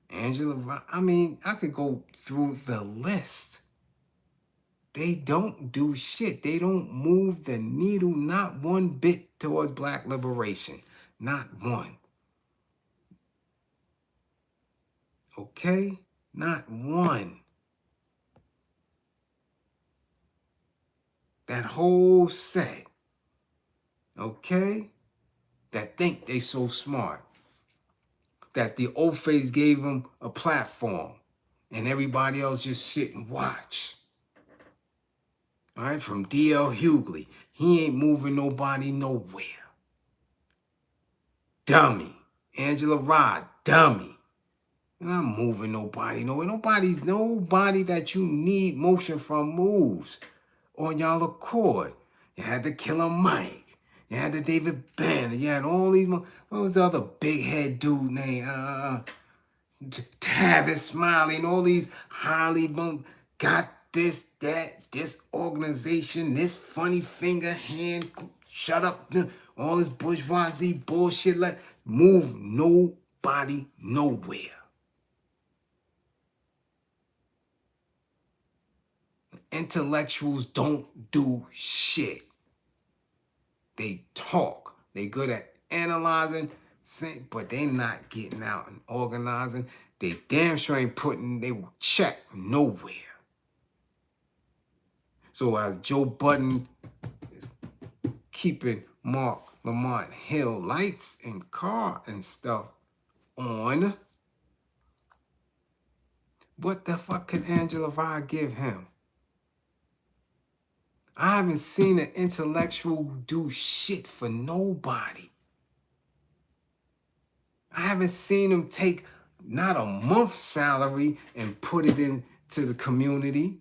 Angela, I could go through the list. They don't do shit. They don't move the needle, not one bit towards black liberation. Not one. Okay? Not one. That whole set, okay? That think they so smart. That the old face gave them a platform and everybody else just sit and watch. All right, from D.L. Hughley. He ain't moving nobody nowhere. Dummy. Angela Rod, dummy. And I'm moving nobody nowhere. Nobody that you need motion from moves on y'all accord. You had the Killer Mike. You had the David Banner. You had all these. What was the other big head dude named? Tavis Smiley and all these highly got this, that, this organization, this funny finger hand, shut up, all this bourgeoisie bullshit, like move nobody nowhere. Intellectuals don't do shit. They talk. They good at analyzing, but they not getting out and organizing. They damn sure ain't they will check nowhere. So as Joe Budden is keeping Mark Lamont Hill lights and car and stuff on, what the fuck could Angela Rye give him? I haven't seen an intellectual do shit for nobody. I haven't seen him take not a month's salary and put it into the community.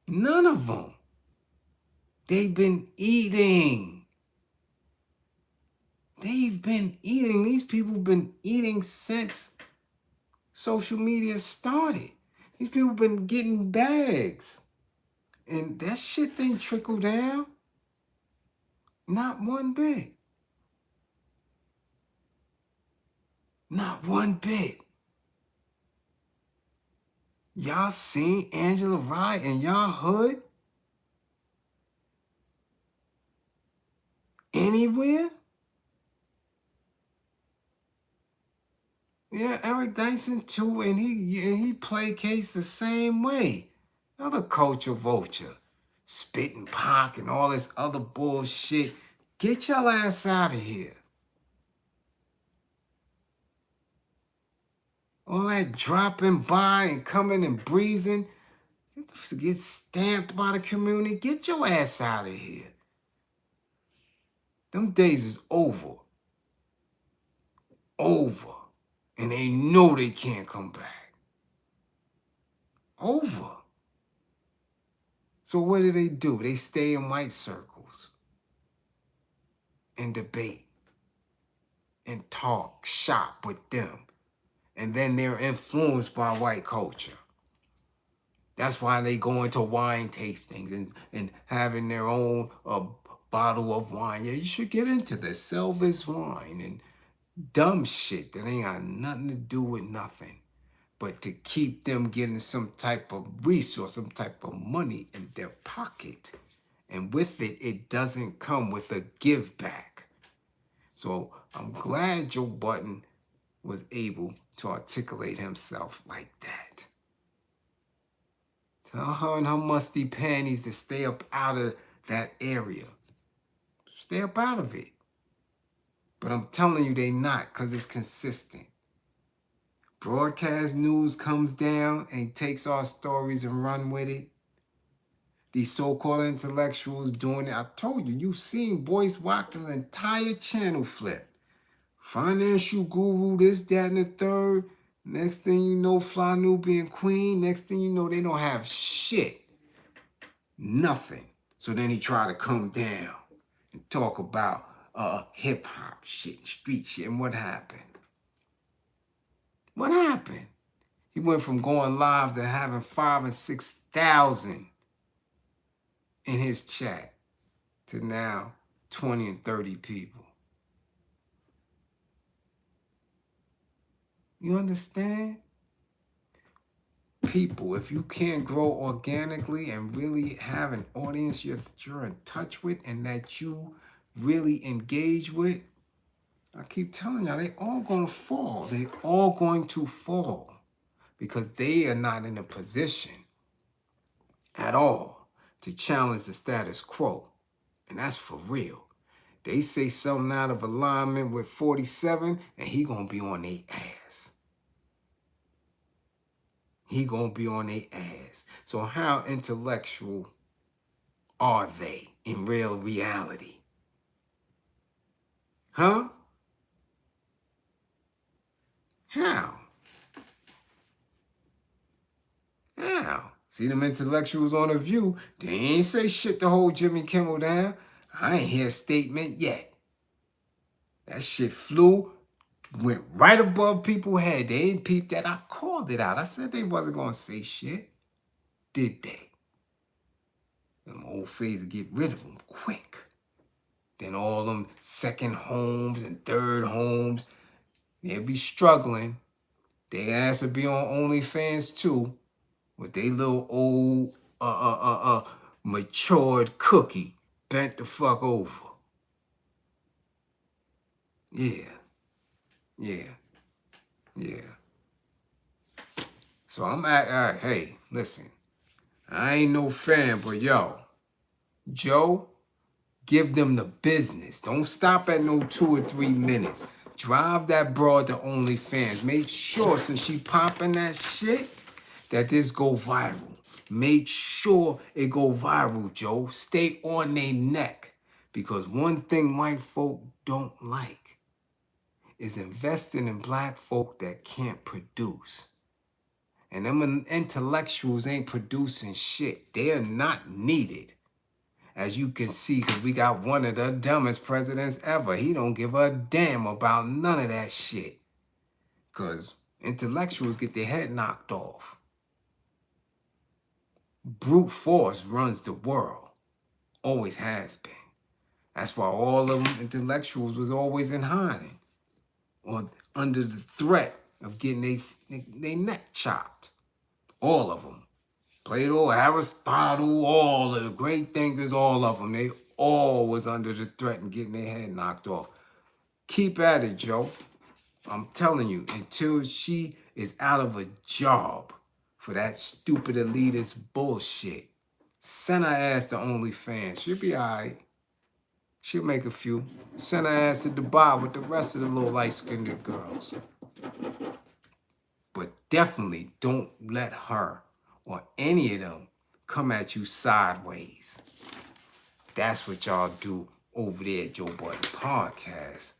None of them. They've been eating. They've been eating. These people have been eating since social media started. These people have been getting bags. And that shit didn't trickle down. Not one bit. Not one bit. Y'all seen Angela Rye in y'all hood? Anywhere? Yeah, Eric Dyson too, and he placates the same way. Another culture vulture, spitting Pac and all this other bullshit. Get your ass out of here. All that dropping by and coming and breezing, get stamped by the community. Get your ass out of here. Them days is over. Over. And they know they can't come back. Over. So what do? They stay in white circles and debate and talk, shop with them. And then they're influenced by white culture. That's why they go into wine tastings and having their own bottle of wine. Yeah, you should get into this. Sell this wine and dumb shit that ain't got nothing to do with nothing. But to keep them getting some type of resource, some type of money in their pocket. And with it, it doesn't come with a give back. So I'm glad Joe Budden was able to articulate himself like that. Tell her and her musty panties to stay up out of that area. Stay up out of it. But I'm telling you they not, because it's consistent. Broadcast news comes down and takes our stories and run with it. These so-called intellectuals doing it. I told you, you've seen Boyce Watkins' entire channel flip. Financial guru, this, that, and the third. Next thing you know, Fly Nubian Queen. Next thing you know, they don't have shit. Nothing. So then he tried to come down and talk about hip-hop shit and street shit. And what happened? What happened? He went from going live to having 5,000 and 6,000 in his chat to now 20 and 30 people. You understand? People, if you can't grow organically and really have an audience that you're in touch with and that you really engage with, I keep telling y'all, they all gonna fall. They all going to fall because they are not in a position at all to challenge the status quo. And that's for real. They say something out of alignment with 47 and he gonna be on their ass. He gonna be on their ass. So how intellectual are they in real reality? Huh? How? How? See them intellectuals on The View, they ain't say shit to hold Jimmy Kimmel down. I ain't hear a statement yet. That shit flew, went right above people's head. They ain't peeped that. I called it out. I said they wasn't gonna say shit. Did they? Them old phase get rid of them quick. Then all them second homes and third homes, they'll be struggling. They ass to be on OnlyFans too, with they little old, matured cookie bent the fuck over. Yeah. So I'm at, hey, listen, I ain't no fan, but yo, Joe, give them the business. Don't stop at no 2 or 3 minutes. Drive that broad to OnlyFans. Make sure, since she popping that shit, that this go viral. Make sure it go viral, Joe. Stay on their neck. Because one thing white folk don't like is investing in black folk that can't produce. And them intellectuals ain't producing shit. They are not needed. As you can see, because we got one of the dumbest presidents ever. He don't give a damn about none of that shit. Because intellectuals get their head knocked off. Brute force runs the world. Always has been. That's why all of them intellectuals was always in hiding. Or under the threat of getting their neck chopped. All of them. Plato, Aristotle, all of the great thinkers, all of them. They all was under the threat and getting their head knocked off. Keep at it, Joe. I'm telling you, until she is out of a job for that stupid elitist bullshit, send her ass to OnlyFans. She'll be all right. She'll make a few. Send her ass to Dubai with the rest of the little light-skinned girls. But definitely don't let her or any of them come at you sideways. That's what y'all do over there at Joe Budden Podcast.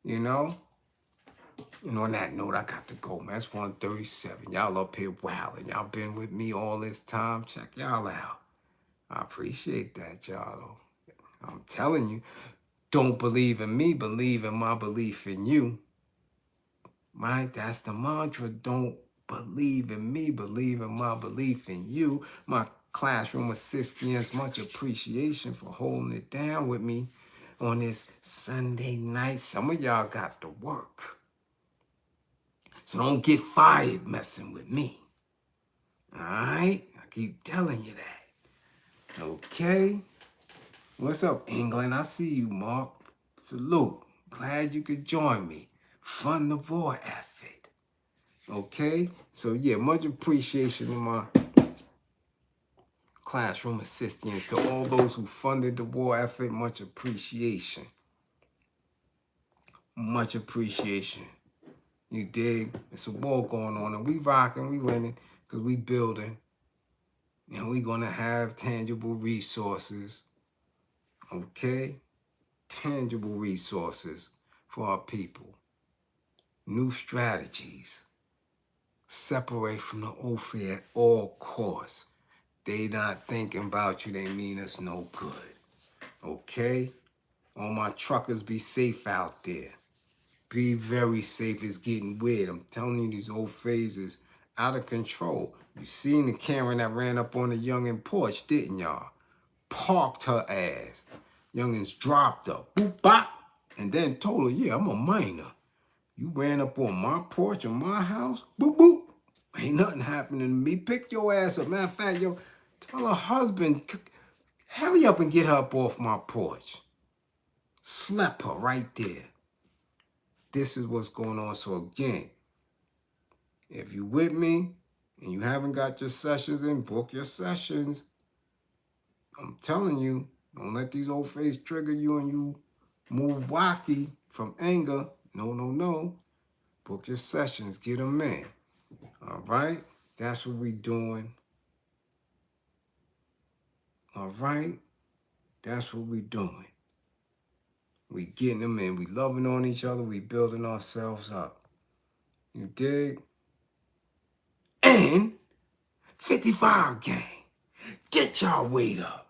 You know? And on that note, I got to go, man. It's 1:37. Y'all up here wilding. Y'all been with me all this time. Check y'all out. I appreciate that, y'all, though. I'm telling you, don't believe in me, believe in my belief in you. Right? That's the mantra. Don't believe in me, believe in my belief in you. My classroom assistants, much appreciation for holding it down with me on this Sunday night. Some of y'all got to work. So don't get fired messing with me. All right? I keep telling you that. Okay? What's up, England? I see you, Mark. Salute. Glad you could join me. Fund the war effort. Okay? So, yeah, much appreciation to my classroom assistants. So all those who funded the war effort, much appreciation. Much appreciation. You dig? It's a war going on, and we rocking, we winning, because we building. And we going to have tangible resources. Okay? Tangible resources for our people. New strategies. Separate from the oath at all costs. They not thinking about you. They mean us no good. Okay? All my truckers, be safe out there. Be very safe. It's getting weird. I'm telling you, these old phases out of control. You seen the Karen that ran up on the youngin' porch, didn't y'all? Parked her ass. Youngins dropped her. Boop, bop. And then told her, yeah, I'm a minor. You ran up on my porch in my house? Boop, boop. Ain't nothing happening to me. Pick your ass up. Matter of fact, yo, tell her husband, hurry up and get her up off my porch. Slap her right there. This is what's going on. So again, if you with me and you haven't got your sessions in, book your sessions. I'm telling you, don't let these old face trigger you and you move wacky from anger. No, no, no. Book your sessions. Get them in. All right? That's what we doing. All right? That's what we doing. We getting them in. We loving on each other. We building ourselves up. You dig? And 55 gang. Get y'all weight up.